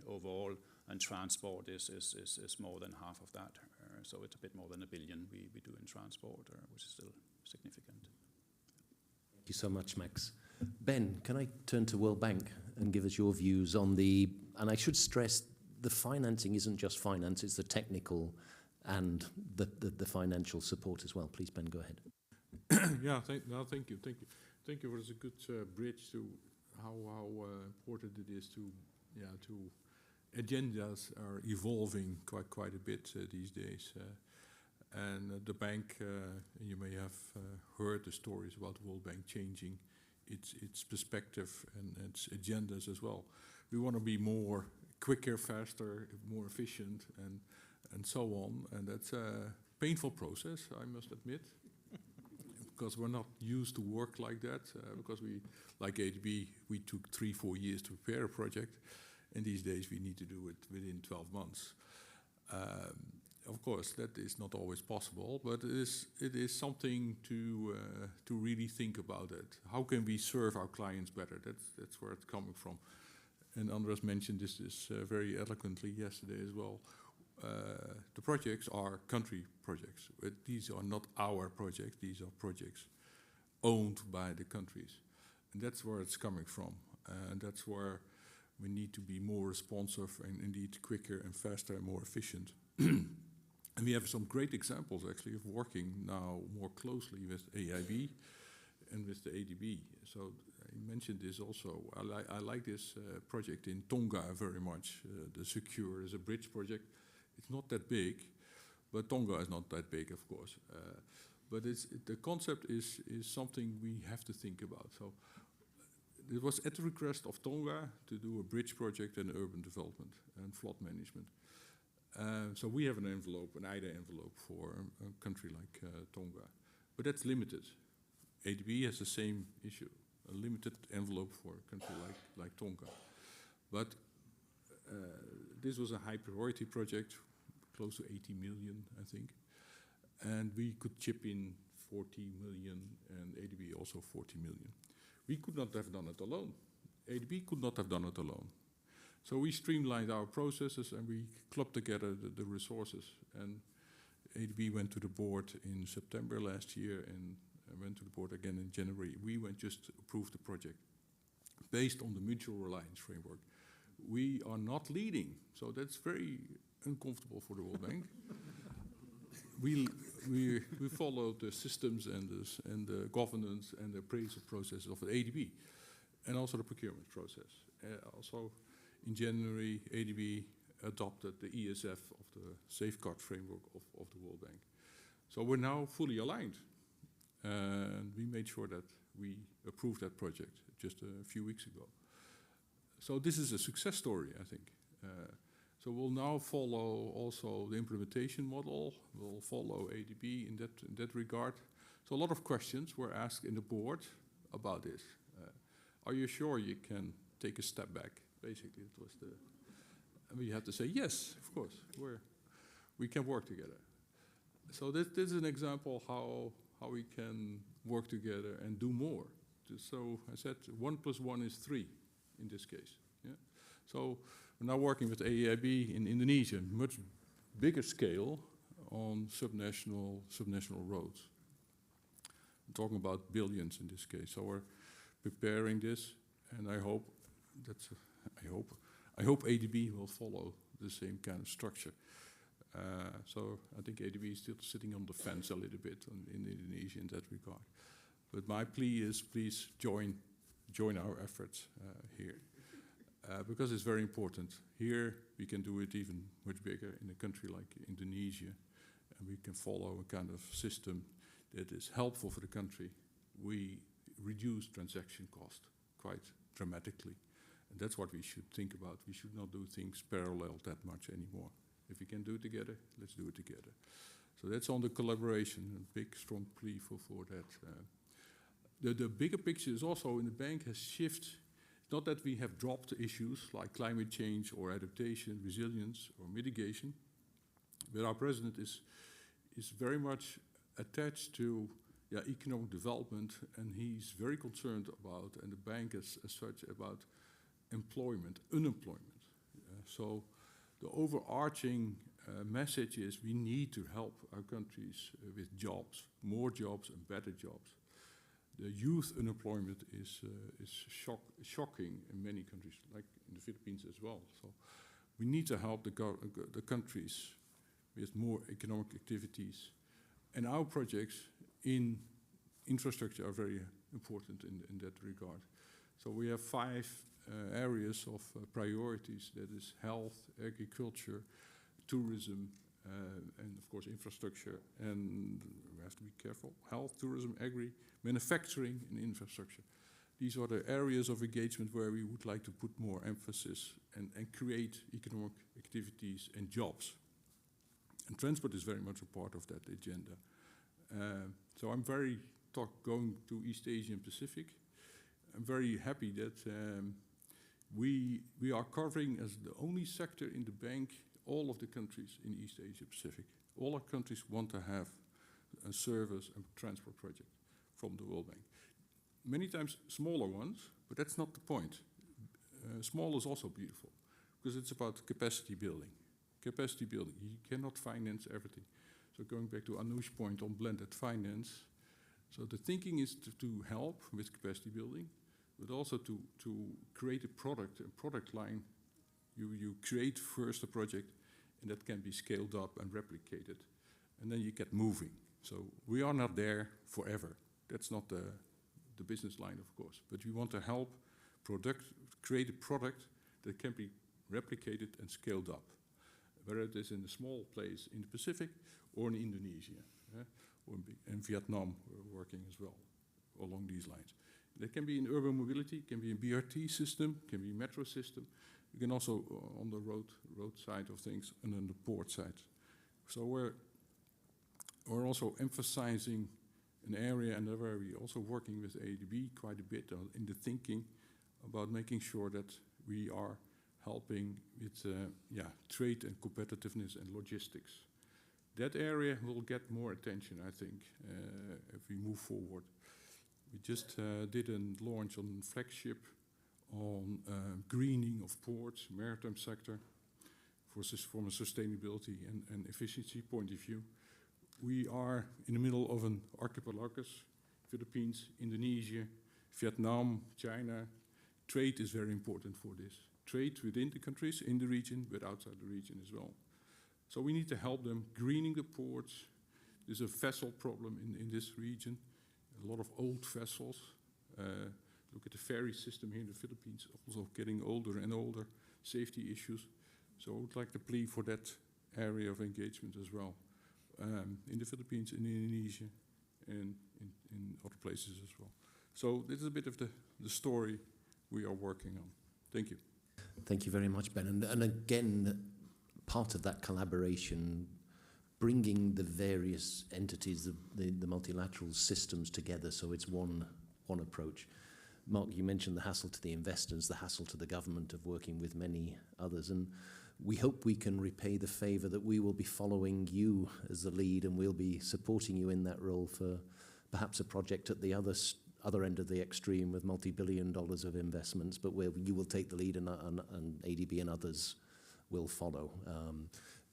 Speaker 13: overall, and transport is more than half of that. So it's a bit more than 1 billion we do in transport, which is still significant.
Speaker 1: Thank you so much, Max. Ben, can I turn to World Bank and give us your views on the, and I should stress, the financing isn't just finance, it's the technical and the financial support as well. Please, Ben, go ahead.
Speaker 14: Yeah, thank you. Thank you for this good bridge to how important it is to agendas are evolving quite a bit these days. And the bank, you may have heard the stories about the World Bank changing its perspective and its agendas as well. We want to be more quicker, faster, more efficient, and so on. And that's a painful process, I must admit, because we're not used to work like that. Because we, like ADB, we took 3-4 years to prepare a project, and these days we need to do it within 12 months. Of course, that is not always possible, but it is something to really think about it. How can we serve our clients better? That's where it's coming from. And Andres mentioned this very eloquently yesterday as well. The projects are country projects. But these are not our projects. These are projects owned by the countries. And that's where it's coming from. And that's where we need to be more responsive and indeed quicker and faster and more efficient. And we have some great examples actually of working now more closely with AIB and with the ADB. So I mentioned this also. I like this project in Tonga very much. The Secure is a bridge project. It's not that big, but Tonga is not that big, of course. But the concept is something we have to think about. So it was at the request of Tonga to do a bridge project and urban development and flood management. So we have an envelope, an IDA envelope for a country like Tonga, but that's limited. ADB has the same issue, a limited envelope for a country like Tonga. But this was a high priority project, close to 80 million, I think. And we could chip in 40 million and ADB also 40 million. We could not have done it alone. ADB could not have done it alone. So we streamlined our processes and we clubbed together the resources. And ADB went to the board in September last year and went to the board again in January. We went just to approve the project based on the mutual reliance framework. We are not leading, so that's very uncomfortable for the World Bank. We follow the systems and the governance and the appraisal process of the ADB, and also the procurement process. Also, in January, ADB adopted the ESF of the safeguard framework of the World Bank. So we're now fully aligned, and we made sure that we approved that project just a few weeks ago. So this is a success story, I think. So we'll now follow also the implementation model. We'll follow ADB in that regard. So a lot of questions were asked in the board about this. Are you sure you can take a step back? Basically, it was and we had to say yes, of course. We can work together. So this is an example how we can work together and do more. So I said 1 + 1 is 3 in this case. Yeah. So we're now working with AIB in Indonesia, much bigger scale on subnational roads. I'm talking about billions in this case. So we're preparing this, and I hope ADB will follow the same kind of structure. So I think ADB is still sitting on the fence a little bit in Indonesia in that regard. But my plea is please join our efforts here. Because it's very important. Here we can do it even much bigger in a country like Indonesia, and we can follow a kind of system that is helpful for the country. We reduce transaction cost quite dramatically, and that's what we should think about. We should not do things parallel that much anymore. If we can do it together, let's do it together. So that's on the collaboration, a big, strong plea for that. The bigger picture is also in the bank has shifted. Not that we have dropped issues like climate change or adaptation, resilience or mitigation, but our president is very much attached to economic development, and he's very concerned about, and the bank as such, about unemployment. So the overarching message is we need to help our countries with jobs, more jobs and better jobs. The youth unemployment is shocking in many countries, like in the Philippines as well. So we need to help the countries with more economic activities. And our projects in infrastructure are very important in that regard. So we have 5 areas of priorities, that is health, agriculture, tourism, and of course infrastructure. And we have to be careful, health, tourism, agri, manufacturing and infrastructure. These are the areas of engagement where we would like to put more emphasis and create economic activities and jobs. And transport is very much a part of that agenda. So I'm very going to East Asia and Pacific. I'm very happy that we are covering as the only sector in the bank all of the countries in East Asia Pacific. All our countries want to have a service and transport project from the World Bank. Many times smaller ones, but that's not the point. Small is also beautiful because it's about capacity building. Capacity building, you cannot finance everything. So going back to Anush's point on blended finance, so the thinking is to help with capacity building, but also to create a product line. You create first a project, and that can be scaled up and replicated, and then you get moving. So we are not there forever. That's not the business line, of course, but we want to help create a product that can be replicated and scaled up, whether it is in a small place in the Pacific or in Indonesia, or in Vietnam. We're working as well along these lines. That can be in urban mobility, can be in BRT system, can be metro system. You can also on the road side of things and on the port side. So we're also emphasizing an area, and where we're also working with ADB quite a bit in the thinking about making sure that we are helping with trade and competitiveness and logistics. That area will get more attention, I think, if we move forward. We just did a launch on flagship on greening of ports, maritime sector, from a sustainability and efficiency point of view. We are in the middle of an archipelagus, Philippines, Indonesia, Vietnam, China. Trade is very important for this. Trade within the countries, in the region, but outside the region as well. So we need to help them greening the ports. There's a vessel problem in this region, a lot of old vessels. Look at the ferry system here in the Philippines, also getting older and older, safety issues. So I would like to plea for that area of engagement as well, in the Philippines, in Indonesia, and in other places as well. So this is a bit of the story we are working on. Thank you.
Speaker 1: Thank you very much, Ben. And again, part of that collaboration, bringing the various entities, the multilateral systems together, so it's one approach. Mark, you mentioned the hassle to the investors, the hassle to the government of working with many others, and we hope we can repay the favor that we will be following you as the lead, and we'll be supporting you in that role for perhaps a project at the other end of the extreme with multi-billion dollars of investments, but where you will take the lead and ADB and others will follow.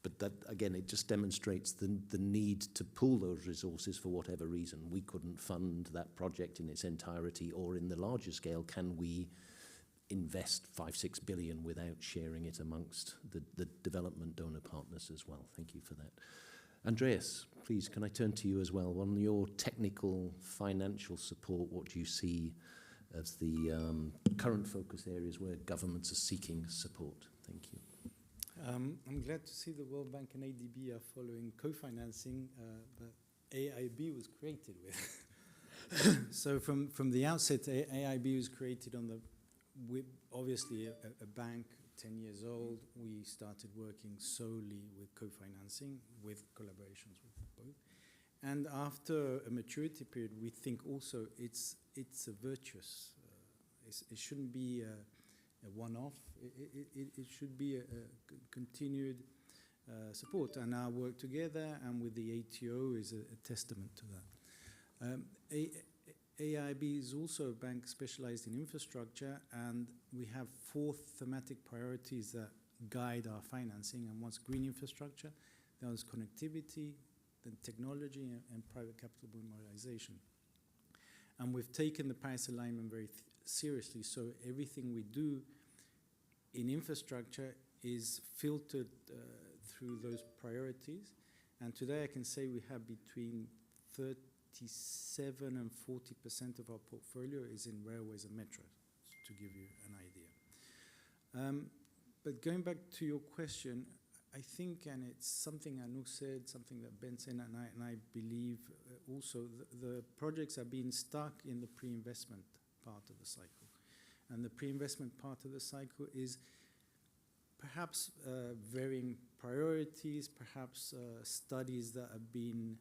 Speaker 1: But that, again, it just demonstrates the need to pool those resources for whatever reason. We couldn't fund that project in its entirety, or in the larger scale, can we invest 5-6 billion without sharing it amongst the development donor partners as well? Thank you for that. Andreas, please, can I turn to you as well? On your technical financial support, what do you see as the current focus areas where governments are seeking support? Thank you.
Speaker 2: I'm glad to see the World Bank and ADB are following co-financing that AIB was created with. So from the outset, AIB was created with obviously a bank, 10 years old. We started working solely with co-financing, with collaborations with both. And after a maturity period, we think also it's a virtuous. It shouldn't be a one-off. It should be a continued support. And our work together and with the ATO is a testament to that. AIB is also a bank specialized in infrastructure, and we have 4 thematic priorities that guide our financing. And one's green infrastructure, then one's connectivity, then technology, and private capital mobilization. And we've taken the Paris alignment very seriously, so everything we do in infrastructure is filtered through those priorities. And today I can say we have between 37 and 40% of our portfolio is in railways and metros, to give you an idea. But going back to your question, I think, and it's something Anu said, something that Ben said, and I believe also, the projects are being stuck in the pre-investment part of the cycle. And the pre-investment part of the cycle is perhaps varying priorities, perhaps studies that have been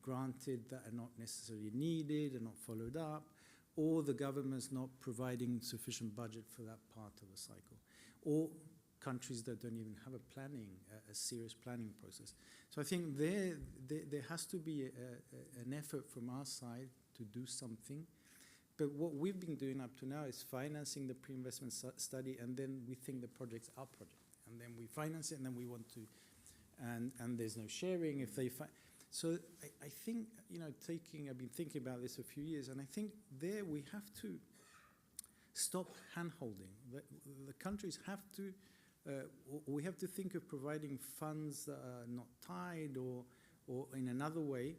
Speaker 2: granted that are not necessarily needed and not followed up, or the government's not providing sufficient budget for that part of the cycle, or countries that don't even have a serious planning process. So I think there has to be an effort from our side to do something. But what we've been doing up to now is financing the pre-investment study, and then we think the project's our project. And then we finance it, and then we want to, and there's no sharing if they so I think, you know, I've been thinking about this a few years, and I think there we have to stop hand-holding. The countries have to, we have to think of providing funds that are not tied or in another way,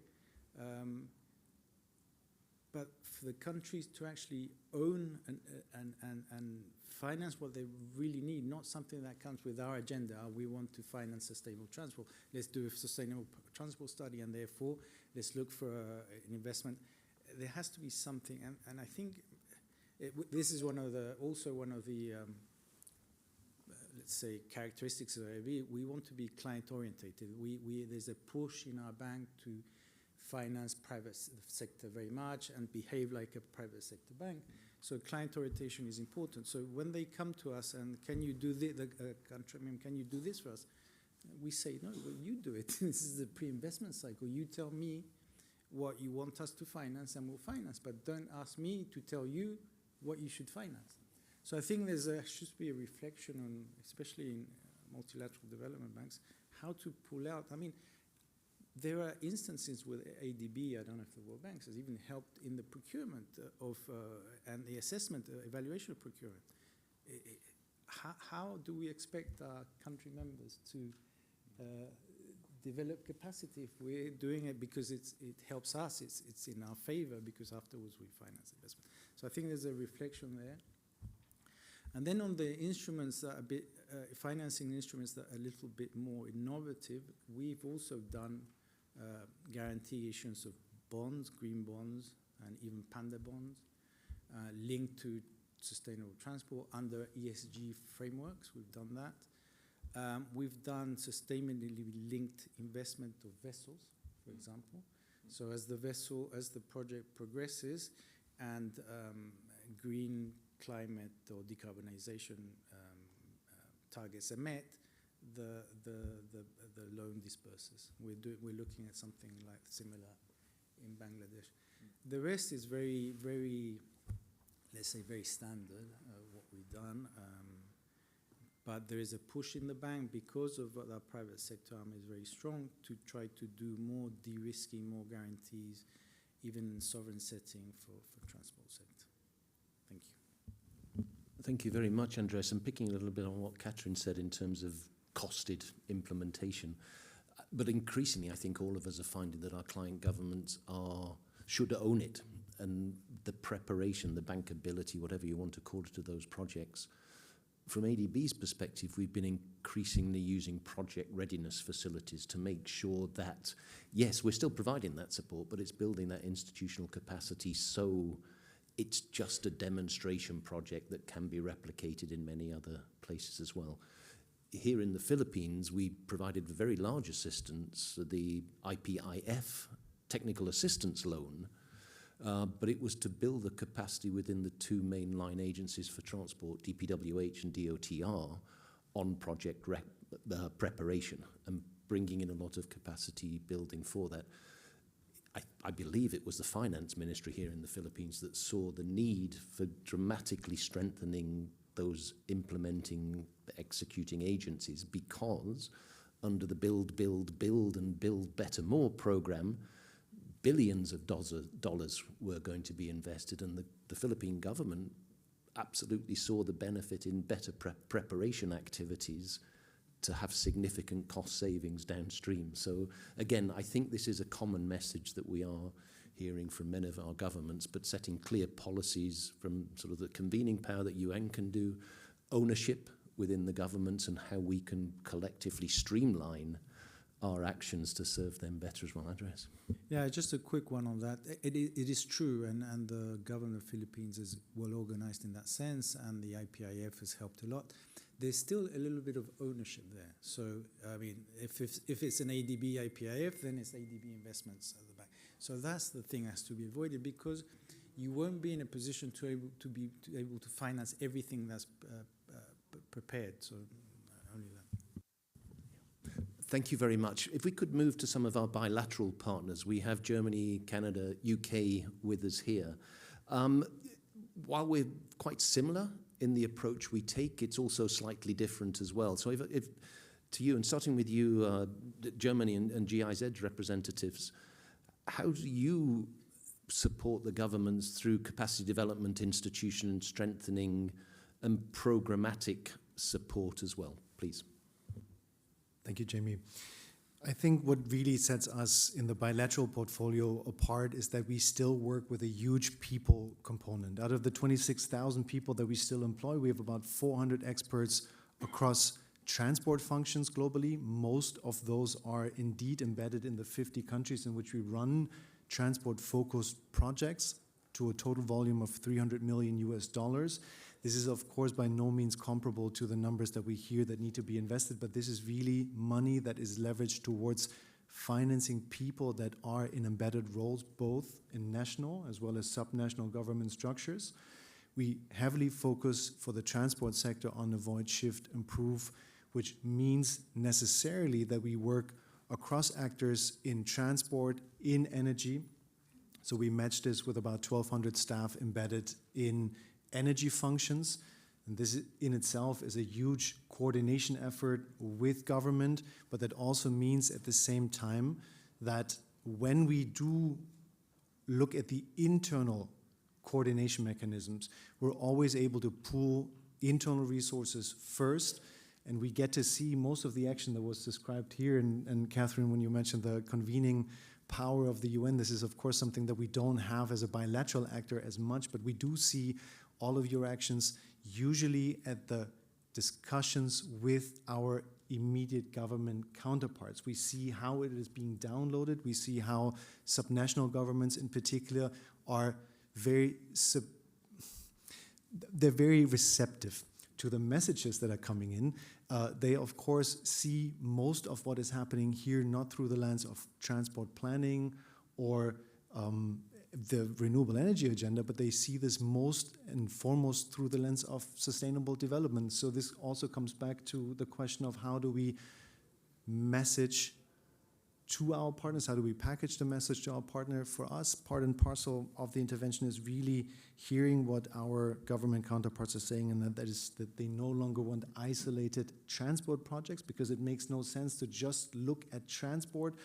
Speaker 2: but for the countries to actually own and finance what they really need, not something that comes with our agenda. We want to finance sustainable transport. Let's do a sustainable transport study, and therefore let's look for an investment. There has to be something, and I think this is also one of the let's say characteristics of AIB. We want to be client orientated. There's a push in our bank to finance private sector very much and behave like a private sector bank. So client orientation is important. So when they come to us and can you do this, can you do this for us? We say, no, well, you do it. This is the pre-investment cycle. You tell me what you want us to finance and we'll finance, but don't ask me to tell you what you should finance. So I think there should be a reflection on, especially in multilateral development banks, how to pull out. I mean, there are instances with ADB, I don't know if the World Bank has even helped in the procurement and the assessment, evaluation of procurement. How do we expect our country members to develop capacity if we're doing it because it helps us, it's in our favor because afterwards we finance investment. So I think there's a reflection there. And then on the instruments that are a bit, financing instruments that are a little bit more innovative, we've also done guarantee issuance of bonds, green bonds, and even panda bonds linked to sustainable transport under ESG frameworks. We've done that. We've done sustainably linked investment of vessels, for example. So as the project progresses and green climate or decarbonization targets are met, the loan disperses. We're looking at something like similar in Bangladesh. The rest is very, very, let's say, very standard, what we've done. But there is a push in the bank because of what our private sector arm is very strong to try to do more de-risking, more guarantees, even in sovereign setting for transport sector. Thank you.
Speaker 1: Thank you very much, Andres. And picking a little bit on what Catherine said in terms of costed implementation. But increasingly, I think all of us are finding that our client governments should own it. And the preparation, the bankability, whatever you want to call it, to those projects. From ADB's perspective, we've been increasingly using project readiness facilities to make sure that, yes, we're still providing that support, but it's building that institutional capacity so it's just a demonstration project that can be replicated in many other places as well. Here in the Philippines, we provided very large assistance, the IPIF technical assistance loan, but it was to build the capacity within the two mainline agencies for transport, DPWH and DOTR, on project preparation and bringing in a lot of capacity building for that. I believe it was the finance ministry here in the Philippines that saw the need for dramatically strengthening those implementing, executing agencies, because under the Build, and Build Better More program, billions of dollars were going to be invested, and the Philippine government absolutely saw the benefit in better preparation activities to have significant cost savings downstream. So again, I think this is a common message that we are hearing from many of our governments, but setting clear policies from sort of the convening power that UN can do, ownership within the governments, and how we can collectively streamline our actions to serve them better as well. Andreas?
Speaker 2: Yeah, just a quick one on that. It is true, and the government of the Philippines is well organized in that sense, and the IPIF has helped a lot. There's still a little bit of ownership there. So, I mean, if it's an ADB IPIF, then it's ADB investments at the back. So that's the thing that has to be avoided, because you won't be in a position to be able to finance everything that's prepared. So only that.
Speaker 1: Thank you very much. If we could move to some of our bilateral partners. We have Germany, Canada, UK with us here. While we're quite similar in the approach we take, it's also slightly different as well. So if to you, and starting with you, Germany and GIZ representatives, how do you support the governments through capacity development, institution strengthening, and programmatic support as well, please?
Speaker 15: Thank you, Jamie. I think what really sets us in the bilateral portfolio apart is that we still work with a huge people component. Out of the 26,000 people that we still employ, we have about 400 experts across transport functions globally. Most of those are indeed embedded in the 50 countries in which we run transport-focused projects to a total volume of $300 million US. This is, of course, by no means comparable to the numbers that we hear that need to be invested, but this is really money that is leveraged towards financing people that are in embedded roles, both in national as well as subnational government structures. We heavily focus for the transport sector on avoid, shift, improve, which means necessarily that we work across actors in transport, in energy. So we match this with about 1,200 staff embedded in energy functions. And this in itself is a huge coordination effort with government, but that also means at the same time that when we do look at the internal coordination mechanisms, we're always able to pool internal resources first, and we get to see most of the action that was described here. And Catherine, when you mentioned the convening power of the UN, this is of course something that we don't have as a bilateral actor as much, but we do see all of your actions usually at the discussions with our immediate government counterparts. We see how it is being downloaded. We see how subnational governments in particular are very receptive to the messages that are coming in. They, of course, see most of what is happening here not through the lens of transport planning or the renewable energy agenda, but they see this most and foremost through the lens of sustainable development. So this also comes back to the question of how do we message to our partners, how do we package the message to our partner? For us, part and parcel of the intervention is really hearing what our government counterparts are saying, and that is that they no longer want isolated transport projects, because it makes no sense to just look at transport.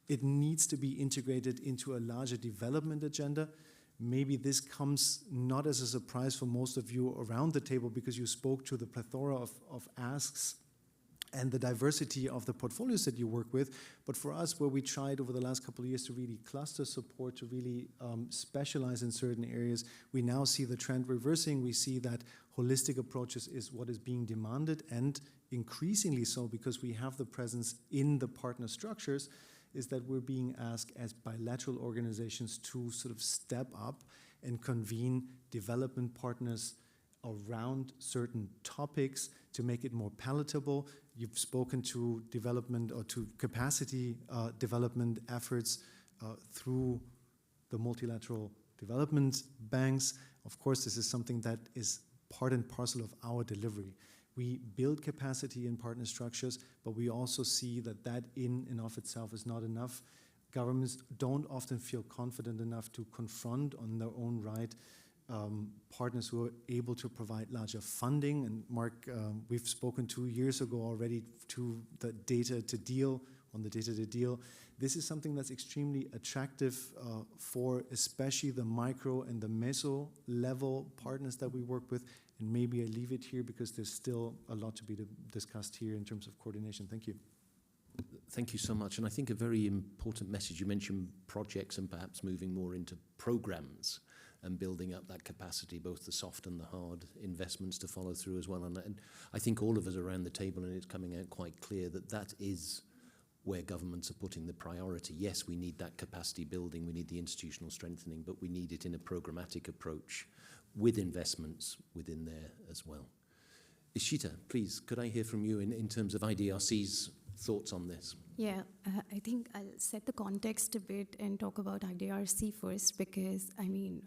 Speaker 15: It needs to be integrated into a larger development agenda. Maybe this comes not as a surprise for most of you around the table, because you spoke to the plethora of asks and the diversity of the portfolios that you work with. But for us, where we tried over the last couple of years to really cluster support, to really specialize in certain areas, we now see the trend reversing. We see that holistic approaches is what is being demanded, and increasingly so because we have the presence in the partner structures, is that we're being asked as bilateral organizations to sort of step up and convene development partners around certain topics to make it more palatable. You've spoken to development or to capacity development efforts through the multilateral development banks. Of course, this is something that is part and parcel of our delivery. We build capacity in partner structures, but we also see that that in and of itself is not enough. Governments don't often feel confident enough to confront on their own right partners who are able to provide larger funding. And Mark, we've spoken 2 years ago already to the data to deal, on the data to deal. This is something that's extremely attractive for especially the micro and the meso level partners that we work with. And maybe I leave it here because there's still a lot to be discussed here in terms of coordination. Thank you.
Speaker 1: Thank you so much. And I think a very important message, you mentioned projects and perhaps moving more into programs and building up that capacity, both the soft and the hard investments to follow through as well. And I think all of us around the table, and it's coming out quite clear that that is where governments are putting the priority. Yes, we need that capacity building, we need the institutional strengthening, but we need it in a programmatic approach with investments within there as well. Ishita, please, could I hear from you in terms of IDRC's thoughts on this?
Speaker 9: Yeah, I think I'll set the context a bit and talk about IDRC first, because I mean,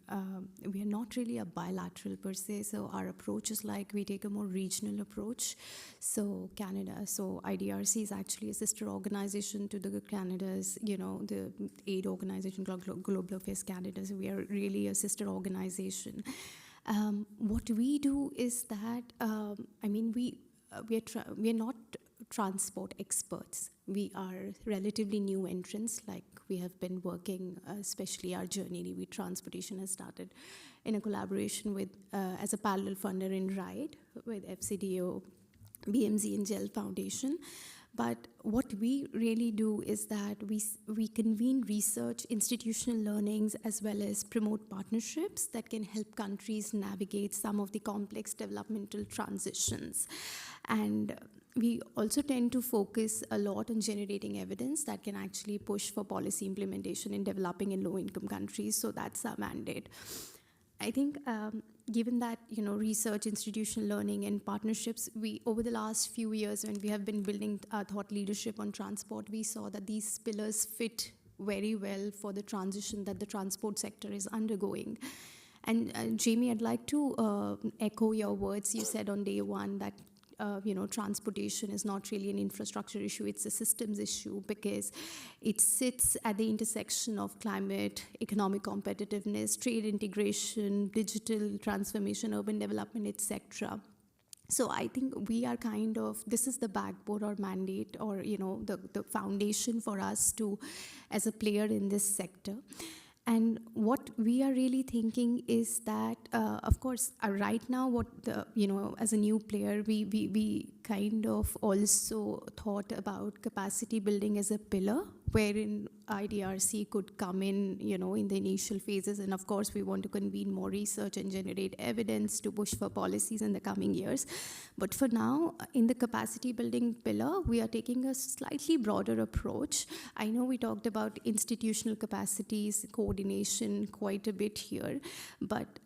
Speaker 9: we are not really a bilateral per se, so our approach is like we take a more regional approach. So IDRC is actually a sister organization to the Canada's, the aid organization, Global Affairs Canada. So we are really a sister organization. What we do is that, we are not transport experts. We are relatively new entrants, like we have been working, especially our journey with transportation has started in a collaboration with, as a parallel funder in RIDE with FCDO, BMZ and GEL Foundation. But what we really do is that we convene research, institutional learnings, as well as promote partnerships that can help countries navigate some of the complex developmental transitions. And we also tend to focus a lot on generating evidence that can actually push for policy implementation in developing and low-income countries. So that's our mandate. I think given that, research, institutional learning, and partnerships, over the last few years when we have been building our thought leadership on transport, we saw that these pillars fit very well for the transition that the transport sector is undergoing. And Jamie, I'd like to echo your words. You said on day one that transportation is not really an infrastructure issue, it's a systems issue, because it sits at the intersection of climate, economic competitiveness, trade integration, digital transformation, urban development, etc. So I think we are this is the backbone or mandate or, the foundation for us to, as a player in this sector. And what we are really thinking is that, of course, right now, as a new player, we kind of also thought about capacity building as a pillar, wherein IDRC could come in, in the initial phases. And of course, we want to convene more research and generate evidence to push for policies in the coming years. But for now, in the capacity building pillar, we are taking a slightly broader approach. I know we talked about institutional capacities, coordination quite a bit here, but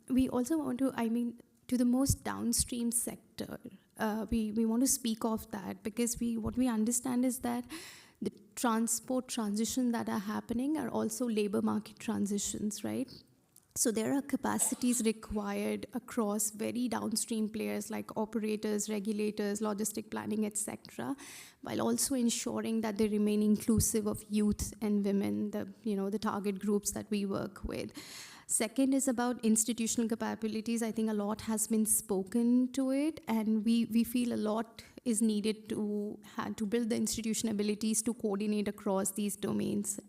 Speaker 9: we also want to, to the most downstream sector, we want to speak of that, because what we understand is that the transport transitions that are happening are also labor market transitions, right? So there are capacities required across very downstream players like operators, regulators, logistic planning, etc., while also ensuring that they remain inclusive of youth and women, the target groups that we work with. Second is about institutional capabilities. I think a lot has been spoken to it, and we feel a lot is needed to build the institutional abilities to coordinate across these domains.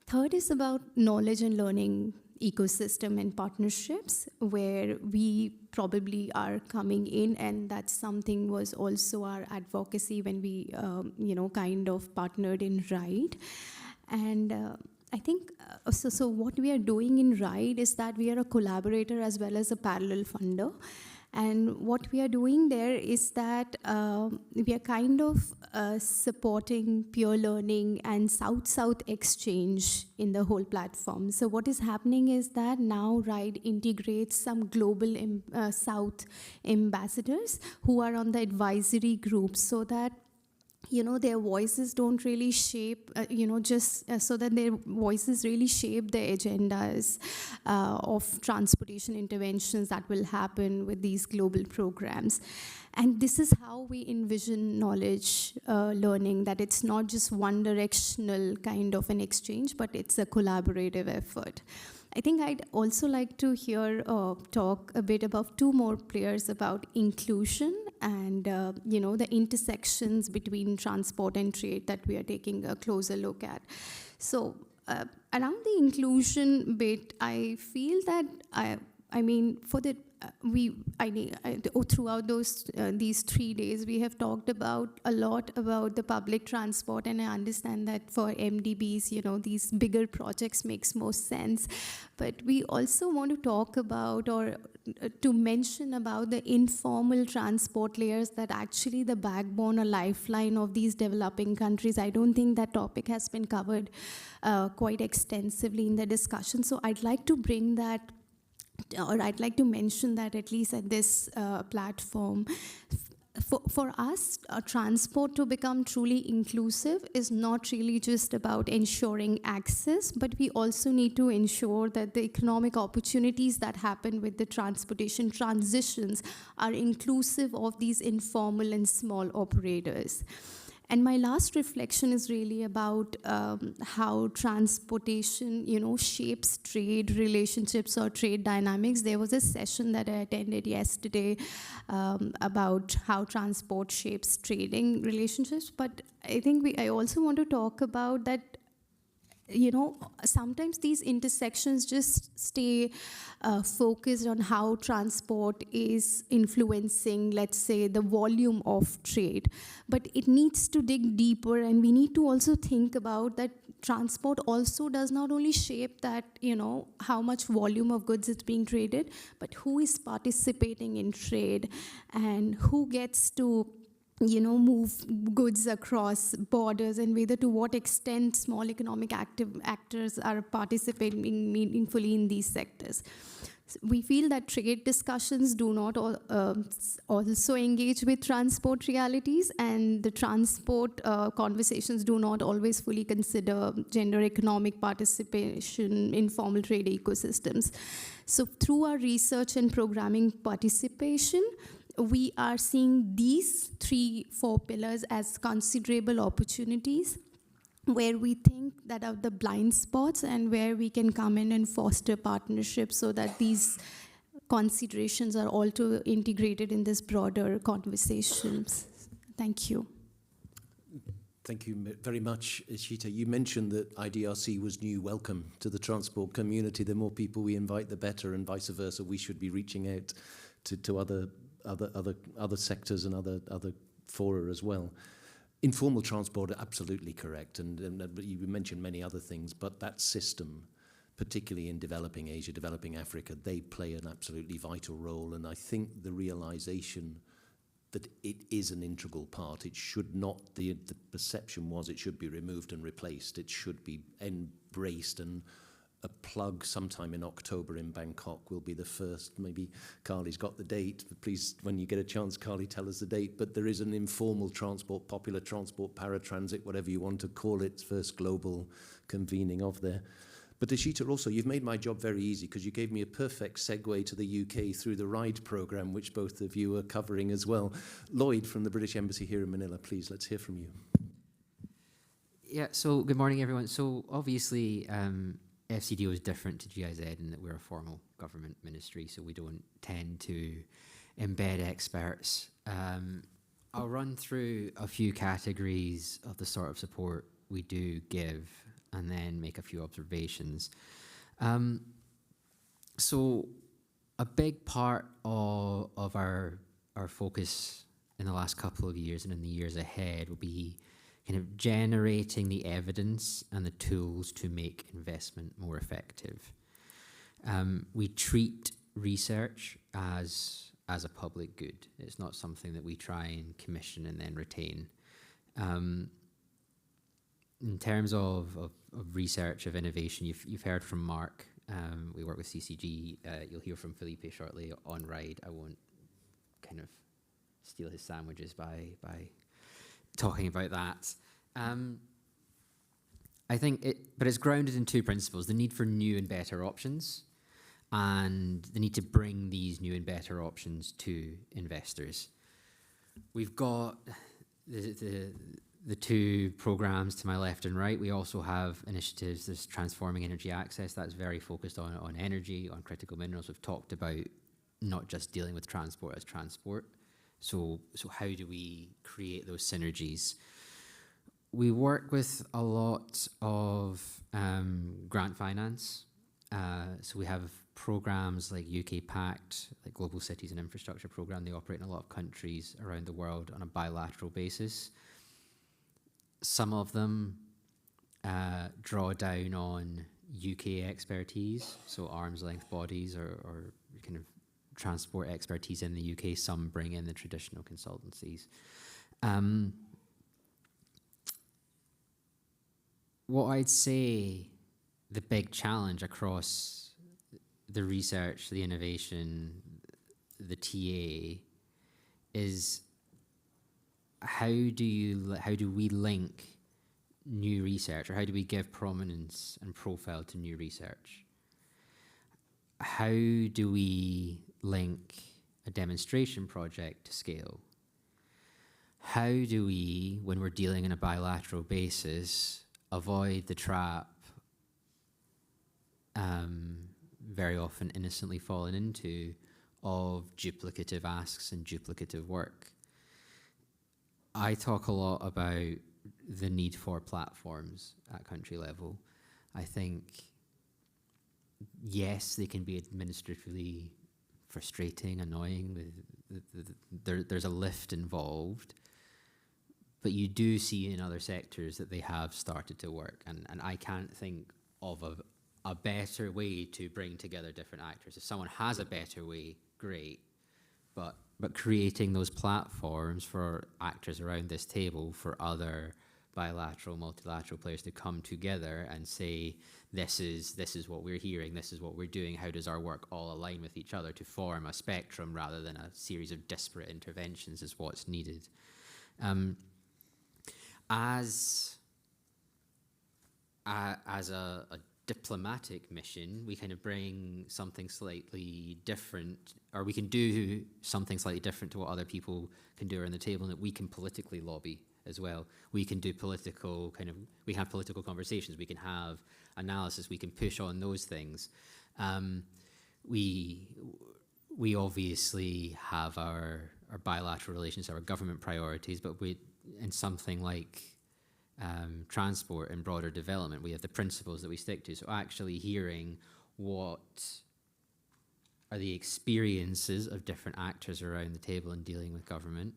Speaker 9: Third is about knowledge and learning ecosystem and partnerships, where we probably are coming in, and that's something was also our advocacy when we, kind of partnered in RIDE. And I think, so what we are doing in RIDE is that we are a collaborator as well as a parallel funder. And what we are doing there is that we are kind of supporting peer learning and South-South exchange in the whole platform. So what is happening is that now RIDE integrates some global South ambassadors who are on the advisory groups, so that their voices don't really shape, so that their voices really shape the agendas of transportation interventions that will happen with these global programs. And this is how we envision knowledge learning, that it's not just one directional kind of an exchange, but it's a collaborative effort. I think I'd also like to talk a bit about two more players about inclusion and the intersections between transport and trade that we are taking a closer look at. So around the inclusion bit, I feel that, throughout these 3 days, we have talked a lot about the public transport, and I understand that for MDBs, these bigger projects makes most sense. But we also want to talk about or to mention about the informal transport layers that actually the backbone or lifeline of these developing countries. I don't think that topic has been covered quite extensively in the discussion. So I'd like to bring that, or I'd like to mention that at least at this platform. For us, transport to become truly inclusive is not really just about ensuring access, but we also need to ensure that the economic opportunities that happen with the transportation transitions are inclusive of these informal and small operators. And my last reflection is really about how transportation, shapes trade relationships or trade dynamics. There was a session that I attended yesterday about how transport shapes trading relationships. But I think I also want to talk about that, sometimes these intersections just stay focused on how transport is influencing, let's say, the volume of trade. But it needs to dig deeper, and we need to also think about that transport also does not only shape that, how much volume of goods is being traded, but who is participating in trade and who gets to move goods across borders, and whether to what extent small economic actors are participating meaningfully in these sectors. So we feel that trade discussions do not also engage with transport realities, and the transport conversations do not always fully consider gender economic participation, informal trade ecosystems. So through our research and programming participation, we are seeing these 3-4 pillars as considerable opportunities where we think that are the blind spots and where we can come in and foster partnerships so that these considerations are also integrated in this broader conversations. Thank you.
Speaker 1: Thank you very much, Ishita. You mentioned that IDRC was new. Welcome to the transport community. The more people we invite, the better, and vice versa. We should be reaching out to other sectors and other fora as well. Informal transport, absolutely correct, and you mentioned many other things, but that system, particularly in developing Asia, developing Africa, they play an absolutely vital role, and I think the realization that it is an integral part, it should not, the perception was it should be removed and replaced, it should be embraced, and a plug sometime in October in Bangkok will be the first. Maybe Carly's got the date. Please, when you get a chance, Carly, tell us the date. But there is an informal transport, popular transport, paratransit, whatever you want to call it, first global convening of there. But Ishita, also, you've made my job very easy because you gave me a perfect segue to the UK through the RIDE programme, which both of you are covering as well. Lloyd from the British Embassy here in Manila, please, let's hear from you.
Speaker 11: Yeah, so good morning, everyone. So obviously, FCDO is different to GIZ in that we're a formal government ministry, so we don't tend to embed experts. I'll run through a few categories of the sort of support we do give and then make a few observations. So a big part of our focus in the last couple of years and in the years ahead will be kind of generating the evidence and the tools to make investment more effective. We treat research as a public good. It's not something that we try and commission and then retain. In terms of research, of innovation, you've heard from Mark. We work with CCG. You'll hear from Felipe shortly on RIDE. I won't kind of steal his sandwiches by talking about that. I think but it's grounded in two principles: the need for new and better options, and the need to bring these new and better options to investors. We've got the two programs to my left and right. We also have initiatives, there's Transforming Energy Access, that's very focused on energy, on critical minerals. We've talked about not just dealing with transport as transport. So how do we create those synergies? We work with a lot of grant finance So we have programs like UK Pact, like Global Cities and Infrastructure Program. They operate in a lot of countries around the world on a bilateral basis. Some of them draw down on UK expertise, so arm's length bodies or kind of transport expertise in the UK. Some bring in the traditional consultancies. What I'd say the big challenge across the research, the innovation, the TA is how do we link new research, or how do we give prominence and profile to new research? How do we link a demonstration project to scale? How do we, when we're dealing on a bilateral basis, avoid the trap very often innocently fallen into of duplicative asks and duplicative work? I talk a lot about the need for platforms at country level. I think, yes, they can be administratively frustrating, annoying. There's a lift involved, but you do see in other sectors that they have started to work, and I can't think of a better way to bring together different actors. If someone has a better way, great, but creating those platforms for actors around this table, for other bilateral, multilateral players to come together and say, this is what we're hearing, this is what we're doing, how does our work all align with each other to form a spectrum rather than a series of disparate interventions is what's needed. As a diplomatic mission, we kind of bring something slightly different, or we can do something slightly different to what other people can do around the table, and that we can politically lobby as well. We can do political we can have political conversations, we can have analysis, we can push on those things. We obviously have our bilateral relations, our government priorities, but in something like transport and broader development, we have the principles that we stick to. So actually hearing what are the experiences of different actors around the table and dealing with government,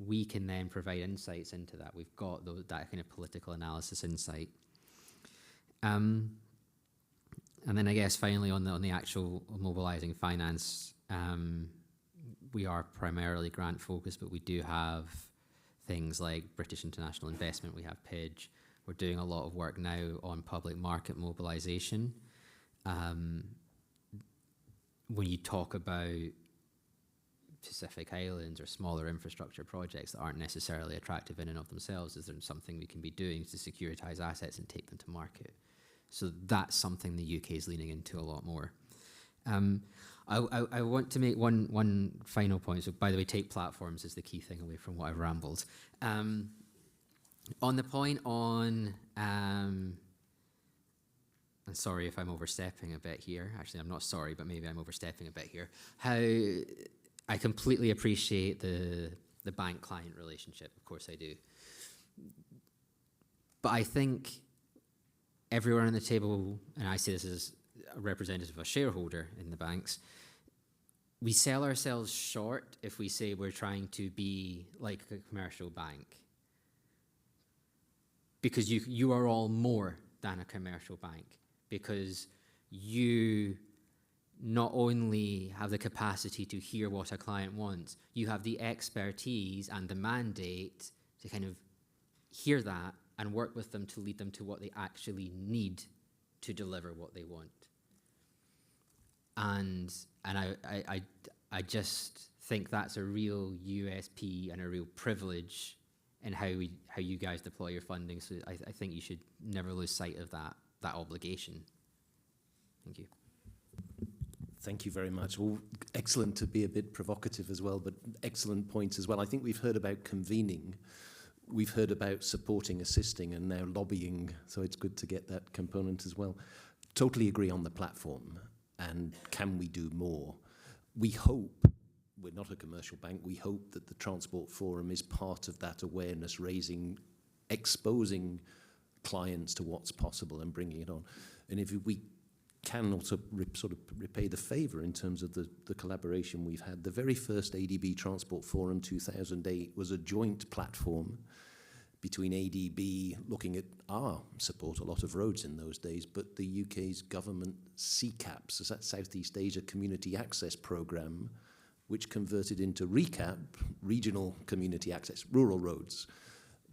Speaker 11: we can then provide insights into that. We've got that kind of political analysis insight. And then I guess finally on the actual mobilizing finance, we are primarily grant focused, but we do have things like British International Investment, we have PIDGE. We're doing a lot of work now on public market mobilization. When you talk about Pacific Islands or smaller infrastructure projects that aren't necessarily attractive in and of themselves, is there something we can be doing to securitize assets and take them to market? So that's something the UK is leaning into a lot more. I want to make one final point. So, by the way, take platforms is the key thing away from what I've rambled. On the point on, I'm sorry if I'm overstepping a bit here. Actually, I'm not sorry, but maybe I'm overstepping a bit here. How I completely appreciate the bank-client relationship. Of course I do. But I think everyone on the table, and I say this as a representative of a shareholder in the banks, we sell ourselves short if we say we're trying to be like a commercial bank. Because you are all more than a commercial bank. Because you not only have the capacity to hear what a client wants, you have the expertise and the mandate to kind of hear that and work with them to lead them to what they actually need to deliver what they want. And I just think that's a real USP and a real privilege in how you guys deploy your funding. So I think you should never lose sight of that obligation. Thank you.
Speaker 1: Thank you very much. Well, excellent to be a bit provocative as well, but excellent points as well. I think we've heard about convening. We've heard about supporting, assisting, and now lobbying. So it's good to get that component as well. Totally agree on the platform. And can we do more? We hope, we're not a commercial bank, we hope that the Transport Forum is part of that awareness raising, exposing clients to what's possible and bringing it on. And if we can also sort of repay the favour in terms of the collaboration we've had. The very first ADB Transport Forum 2008 was a joint platform between ADB, looking at our support, a lot of roads in those days, but the UK's government CCAPS, is that Southeast Asia Community Access Programme, which converted into RECAP, Regional Community Access, rural roads,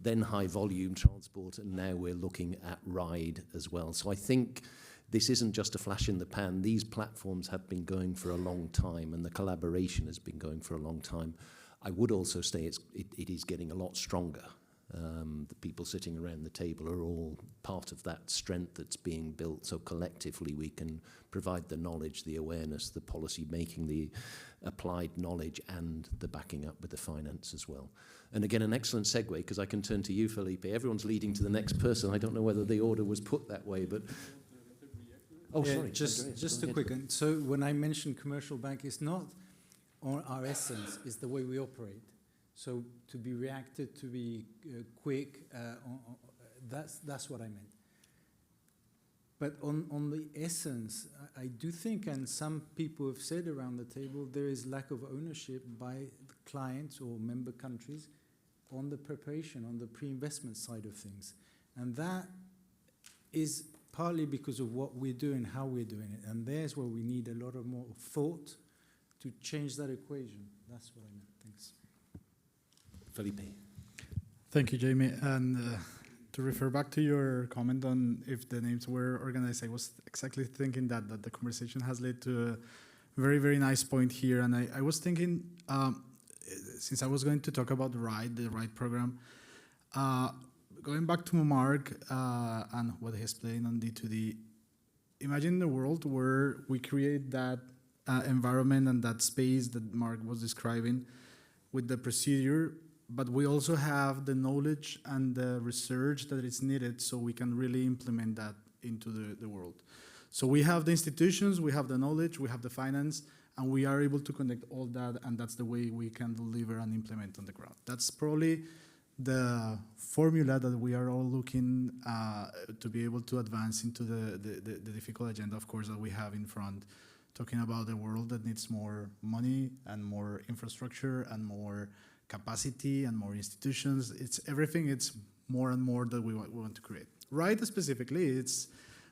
Speaker 1: then high volume transport, and now we're looking at RIDE as well. So I think this isn't just a flash in the pan. These platforms have been going for a long time, and the collaboration has been going for a long time. I would also say it is getting a lot stronger. The people sitting around the table are all part of that strength that's being built, so collectively we can provide the knowledge, the awareness, the policy making, the applied knowledge, and the backing up with the finance as well. And again, an excellent segue, because I can turn to you, Felipe. Everyone's leading to the next person. I don't know whether the order was put that way, but... Oh,
Speaker 2: yeah,
Speaker 1: sorry.
Speaker 2: Just a quick one. So when I mentioned commercial bank, it's not our essence, it's the way we operate. So to be reactive, to be quick, that's what I meant. But on the essence, I do think, and some people have said around the table, there is lack of ownership by the clients or member countries on the preparation, on the pre-investment side of things. And that is partly because of what we're doing, how we're doing it. And there's where we need a lot of more thought to change that equation. That's what I meant. Thanks.
Speaker 1: Felipe.
Speaker 12: Thank you, Jamie. And to refer back to your comment on if the names were organized, I was exactly thinking that the conversation has led to a very, very nice point here. And I was thinking, since I was going to talk about the RIDE program, going back to Mark and what he explained on D2D, imagine a world where we create that environment and that space that Mark was describing with the procedure, but we also have the knowledge and the research that is needed so we can really implement that into the world. So we have the institutions, we have the knowledge, we have the finance, and we are able to connect all that, and that's the way we can deliver and implement on the ground. That's probably the formula that we are all looking to be able to advance into the difficult agenda, of course, that we have in front, talking about a world that needs more money and more infrastructure and more capacity and more institutions. It's everything. It's more and more that we want to create. RIDE specifically, it's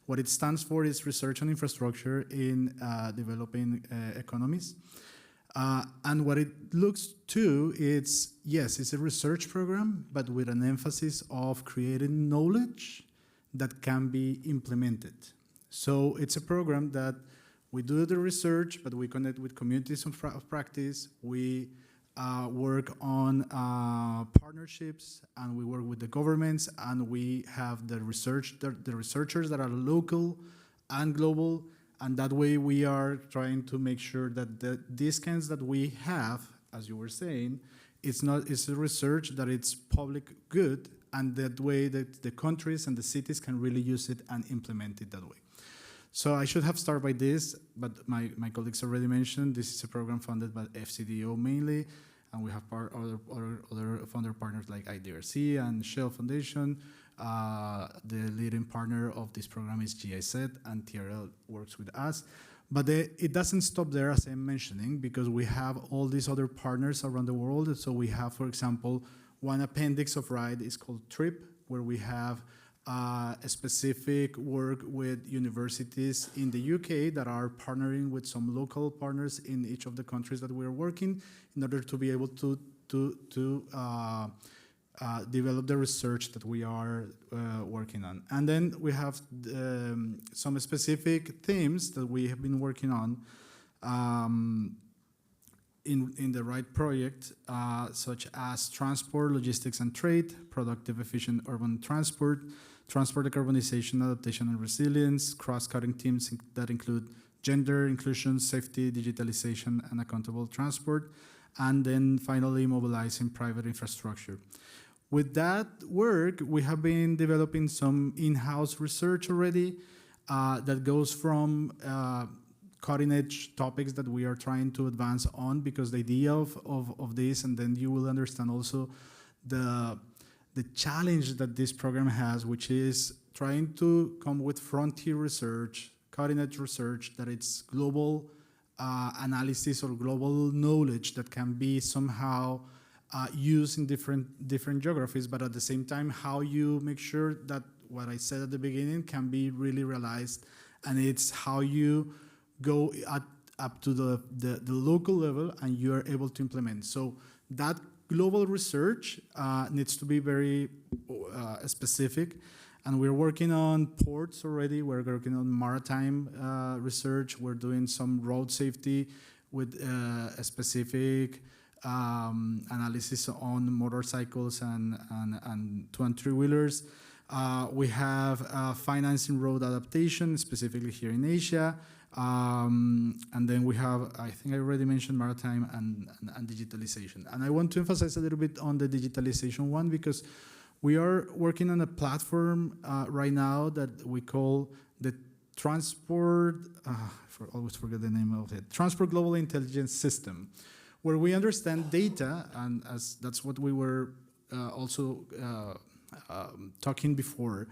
Speaker 12: what it stands for is research on infrastructure in developing economies. And what it looks to, it's a research program, but with an emphasis of creating knowledge that can be implemented. So it's a program that we do the research, but we connect with communities of practice. We work on partnerships, and we work with the governments, and we have the researchers that are local and global, and that way we are trying to make sure that the discounts that we have, as you were saying, it's a research that it's public good, and that way that the countries and the cities can really use it and implement it that way. So I should have started by this, but my colleagues already mentioned this is a program funded by FCDO mainly, and we have other funder partners like IDRC and Shell Foundation. The leading partner of this program is GIZ, and TRL works with us. But it doesn't stop there, as I'm mentioning, because we have all these other partners around the world. So we have, for example, one appendix of RIDE is called TRIP, where we have a specific work with universities in the UK that are partnering with some local partners in each of the countries that we're working in order to be able to develop the research that we are working on. And then we have some specific themes that we have been working on in the RIDE project, such as transport, logistics and trade, productive, efficient urban transport, transport decarbonization, adaptation and resilience, cross-cutting teams that include gender, inclusion, safety, digitalization, and accountable transport, and then finally mobilizing private infrastructure. With that work, we have been developing some in-house research already that goes from cutting-edge topics that we are trying to advance on, because the idea of this, and then you will understand also the challenge that this program has, which is trying to come with frontier research, cutting-edge research, that it's global analysis or global knowledge that can be somehow used in different geographies, but at the same time, how you make sure that what I said at the beginning can be really realized, and it's how you go up to the local level and you are able to implement. So that global research needs to be very specific, and we're working on ports already. We're working on maritime research. We're doing some road safety with a specific analysis on motorcycles and 2- and 3-wheelers. We have financing road adaptation, specifically here in Asia. And then we have, I think I already mentioned maritime and digitalization. And I want to emphasize a little bit on the digitalization one, because we are working on a platform right now that we call the Transport, I always forget the name of it, Transport Global Intelligence System, where we understand data, and as that's what we were also talking before,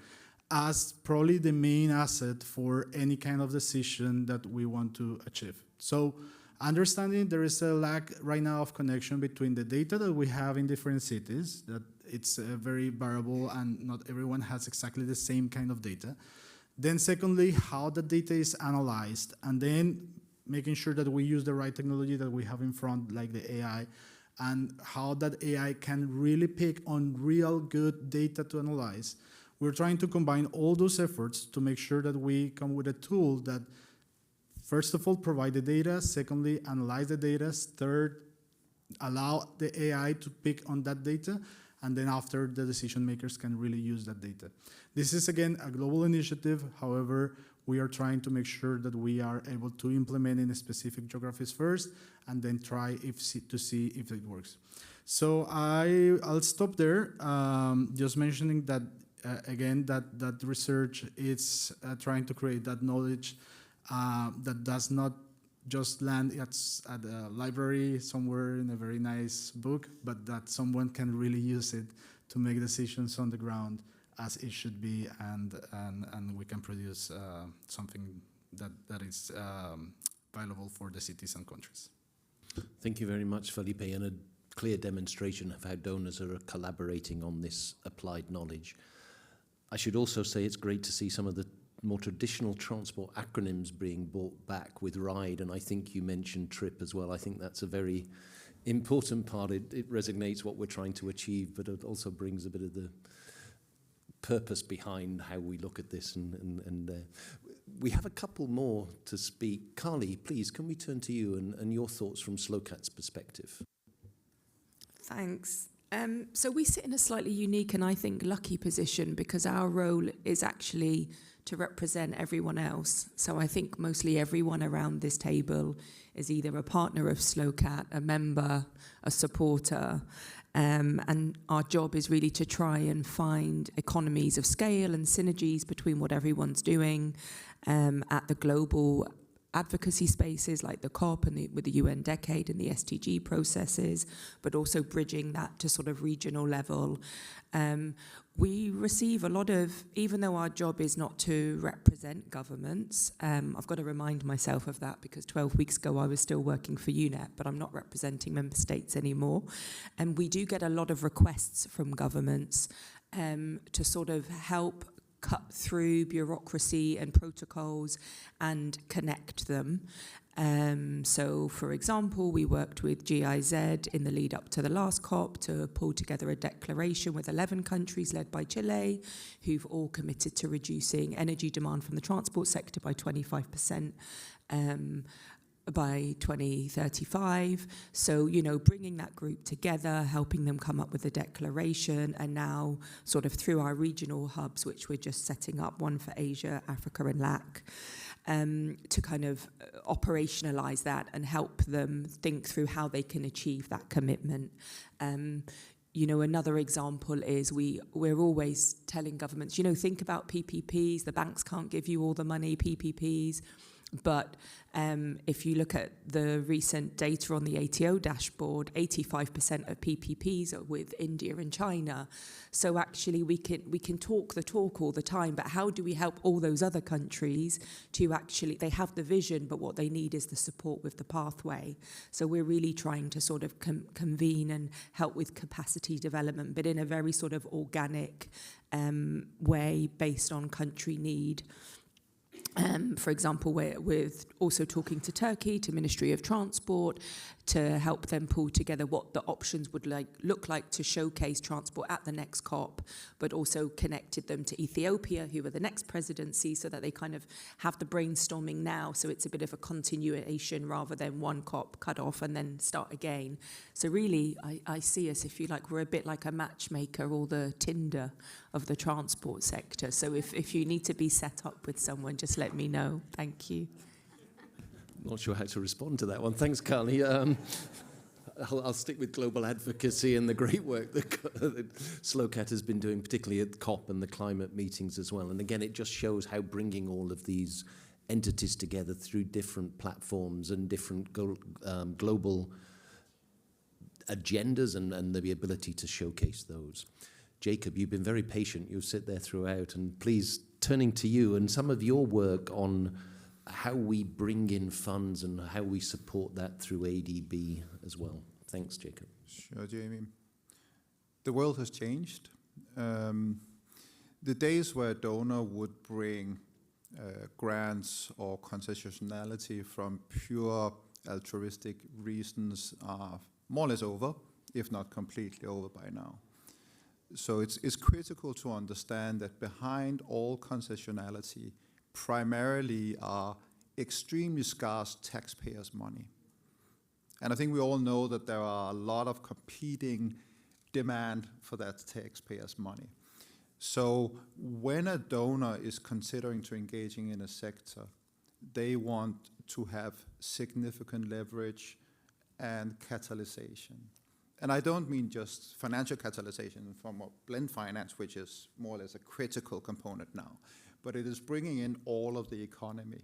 Speaker 12: as probably the main asset for any kind of decision that we want to achieve. So understanding there is a lack right now of connection between the data that we have in different cities, that it's very variable and not everyone has exactly the same kind of data. Then secondly, how the data is analyzed, and then making sure that we use the right technology that we have in front, like the AI, and how that AI can really pick on real good data to analyze. We're trying to combine all those efforts to make sure that we come with a tool that, first of all, provide the data, secondly, analyze the data, third, allow the AI to pick on that data, and then after, the decision makers can really use that data. This is, again, a global initiative. However, we are trying to make sure that we are able to implement in specific geographies first, and then try to see if it works. So I'll stop there, just mentioning that, again, that research is trying to create that knowledge that does not just land at a library somewhere in a very nice book, but that someone can really use it to make decisions on the ground as it should be, and we can produce something that is valuable for the cities and countries.
Speaker 1: Thank you very much, Felipe, and a clear demonstration of how donors are collaborating on this applied knowledge. I should also say it's great to see some of the more traditional transport acronyms being brought back with RIDE, and I think you mentioned TRIP as well. I think that's a very important part. It resonates what we're trying to achieve, but it also brings a bit of the purpose behind how we look at this. And we have a couple more to speak. Carly, please, can we turn to you and your thoughts from SLOCAT's perspective?
Speaker 10: Thanks. So we sit in a slightly unique and I think lucky position, because our role is actually to represent everyone else. So I think mostly everyone around this table is either a partner of SLOCAT, a member, a supporter, and our job is really to try and find economies of scale and synergies between what everyone's doing at the global advocacy spaces like the COP and with the UN Decade and the SDG processes, but also bridging that to sort of regional level. We receive a lot of, even though our job is not to represent governments, I've got to remind myself of that, because 12 weeks ago I was still working for UNEP, but I'm not representing member states anymore. And we do get a lot of requests from governments to sort of help cut through bureaucracy and protocols and connect them. So, for example, we worked with GIZ in the lead up to the last COP to pull together a declaration with 11 countries led by Chile, who've all committed to reducing energy demand from the transport sector by 25%. By 2035. So, you know, bringing that group together, helping them come up with a declaration, and now sort of through our regional hubs, which we're just setting up, one for Asia, Africa and LAC, to kind of operationalize that and help them think through how they can achieve that commitment. You know, another example is we're always telling governments, you know, think about PPPs, the banks can't give you all the money, PPPs. But if you look at the recent data on the ATO dashboard, 85% of PPPs are with India and China. So actually we can talk the talk all the time, but how do we help all those other countries to actually, they have the vision, but what they need is the support with the pathway. So we're really trying to sort of convene and help with capacity development, but in a very sort of organic way based on country need. For example, we're also talking to Turkey, to Ministry of Transport, to help them pull together what the options would look like to showcase transport at the next COP, but also connected them to Ethiopia, who are the next presidency, so that they kind of have the brainstorming now. So it's a bit of a continuation rather than one COP cut off and then start again. So really, I see us, if you like, we're a bit like a matchmaker or the Tinder of the transport sector. So if you need to be set up with someone, just let me know. Thank you.
Speaker 1: Not sure how to respond to that one. Thanks, Carly. I'll stick with global advocacy and the great work that SLOCAT has been doing, particularly at COP and the climate meetings as well. And again, it just shows how bringing all of these entities together through different platforms and different global agendas and the ability to showcase those. Jacob, you've been very patient. You'll sit there throughout. And please, turning to you and some of your work on how we bring in funds and how we support that through ADB as well. Thanks, Jacob.
Speaker 7: Sure, Jamie. The world has changed. The days where a donor would bring grants or concessionality from pure altruistic reasons are more or less over, if not completely over by now. So it's critical to understand that behind all concessionality primarily are extremely scarce taxpayers' money. And I think we all know that there are a lot of competing demand for that taxpayers' money. So when a donor is considering to engaging in a sector, they want to have significant leverage and catalyzation. And I don't mean just financial catalyzation from a blend finance, which is more or less a critical component now, but it is bringing in all of the economy.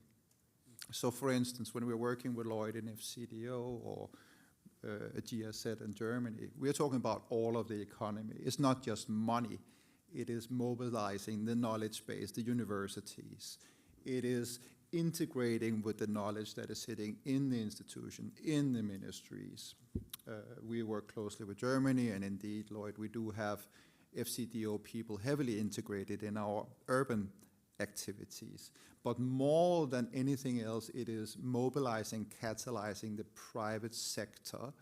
Speaker 7: So for instance, when we're working with Lloyd in FCDO or a GSZ in Germany, we're talking about all of the economy. It's not just money. It is mobilizing the knowledge base, the universities. It is integrating with the knowledge that is sitting in the institution, in the ministries. We work closely with Germany, and indeed, Lloyd, we do have FCDO people heavily integrated in our urban activities. But more than anything else, it is mobilizing, catalyzing the private sector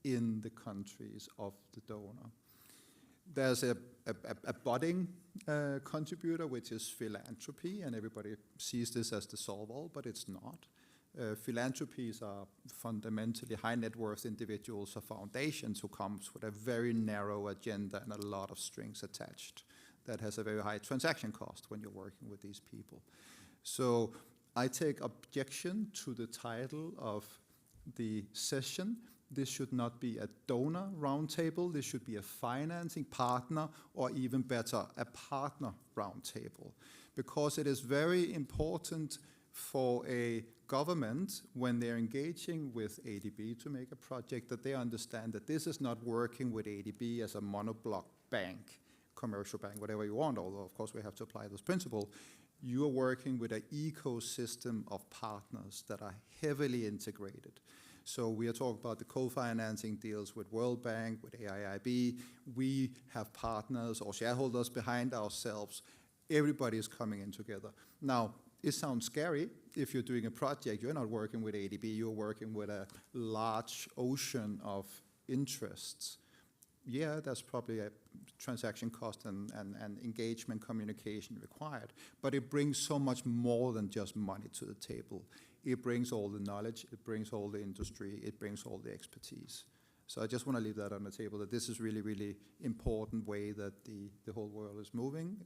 Speaker 7: in the countries of the donor. There's a budding contributor, which is philanthropy, and everybody sees this as the solve-all, but it's not. Philanthropies are fundamentally high net worth individuals or foundations who comes with a very narrow agenda and a lot of strings attached. That has a very high transaction cost when you're working with these people. So I take objection to the title of the session. This should not be a donor roundtable. This should be a financing partner, or even better, a partner roundtable. Because it is very important for a government, when they're engaging with ADB to make a project, that they understand that this is not working with ADB as a monoblock bank, commercial bank, whatever you want, although of course we have to apply this principle. You are working with an ecosystem of partners that are heavily integrated. So we are talking about the co-financing deals with World Bank, with AIIB. We have partners or shareholders behind ourselves. Everybody is coming in together. Now, it sounds scary. If you're doing a project, you're not working with ADB, you're working with a large ocean of interests. Yeah, there's probably a transaction cost and engagement communication required, but it brings so much more than just money to the table. It brings all the knowledge, it brings all the industry, it brings all the expertise. So I just want to leave that on the table, that this is really, really important way that the whole world is moving.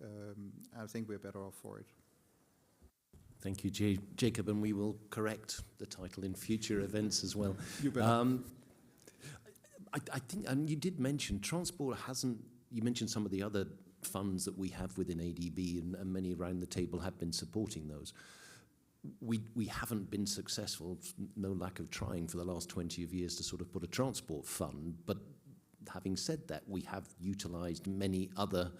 Speaker 7: I think we're better off for it.
Speaker 1: Thank you, Jacob, and we will correct the title in future events as well.
Speaker 7: You bet.
Speaker 1: I think, and you did mention, transport hasn't, you mentioned some of the other funds that we have within ADB, and many around the table have been supporting those. we haven't been successful, no lack of trying for the last 20 years to sort of put a transport fund. But having said that, we have utilised many other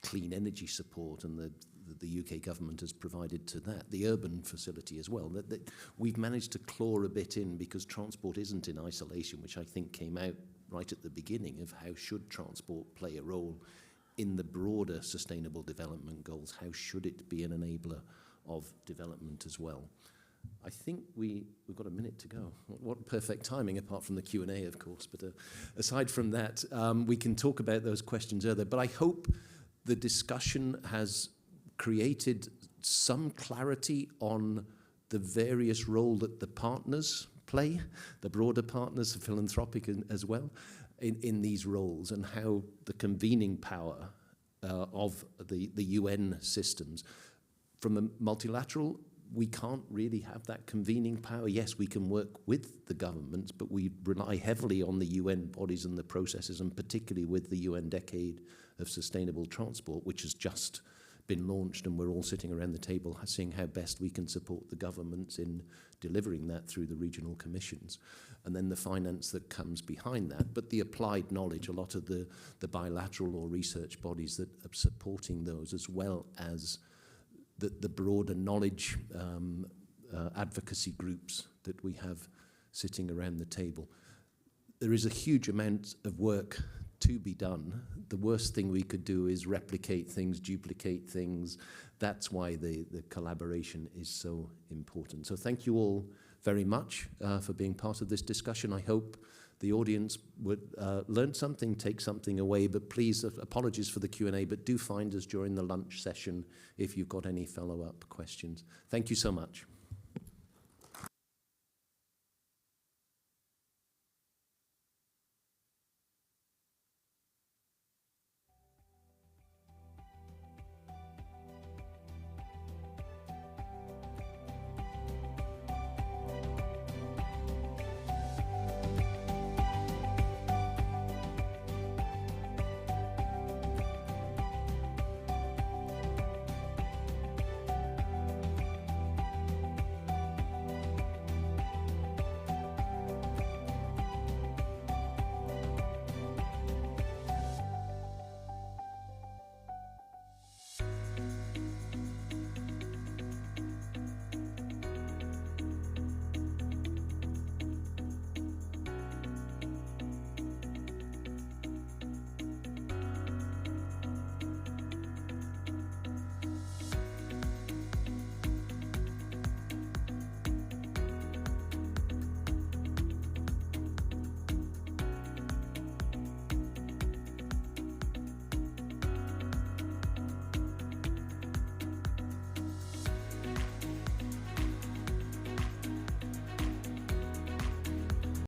Speaker 1: clean energy support, and the UK government has provided to that. The urban facility as well. That we've managed to claw a bit in, because transport isn't in isolation, which I think came out right at the beginning of how should transport play a role in the broader sustainable development goals. How should it be an enabler of development as well? I think we've got a minute to go. What perfect timing, apart from the Q&A, of course. But aside from that, we can talk about those questions earlier. But I hope the discussion has created some clarity on the various role that the partners play, the broader partners, philanthropic as well, in these roles, and how the convening power of the UN systems. From a multilateral, we can't really have that convening power. Yes, we can work with the governments, but we rely heavily on the UN bodies and the processes, and particularly with the UN Decade of Sustainable Transport, which has just been launched, and we're all sitting around the table seeing how best we can support the governments in delivering that through the regional commissions. And then the finance that comes behind that. But the applied knowledge, a lot of the bilateral or research bodies that are supporting those, as well as the broader knowledge advocacy groups that we have sitting around the table. There is a huge amount of work to be done. The worst thing we could do is replicate things, duplicate things. That's why the collaboration is so important. So thank you all very much for being part of this discussion. I hope the audience would learn something, take something away, but please, apologies for the Q&A, but do find us during the lunch session if you've got any follow-up questions. Thank you so much.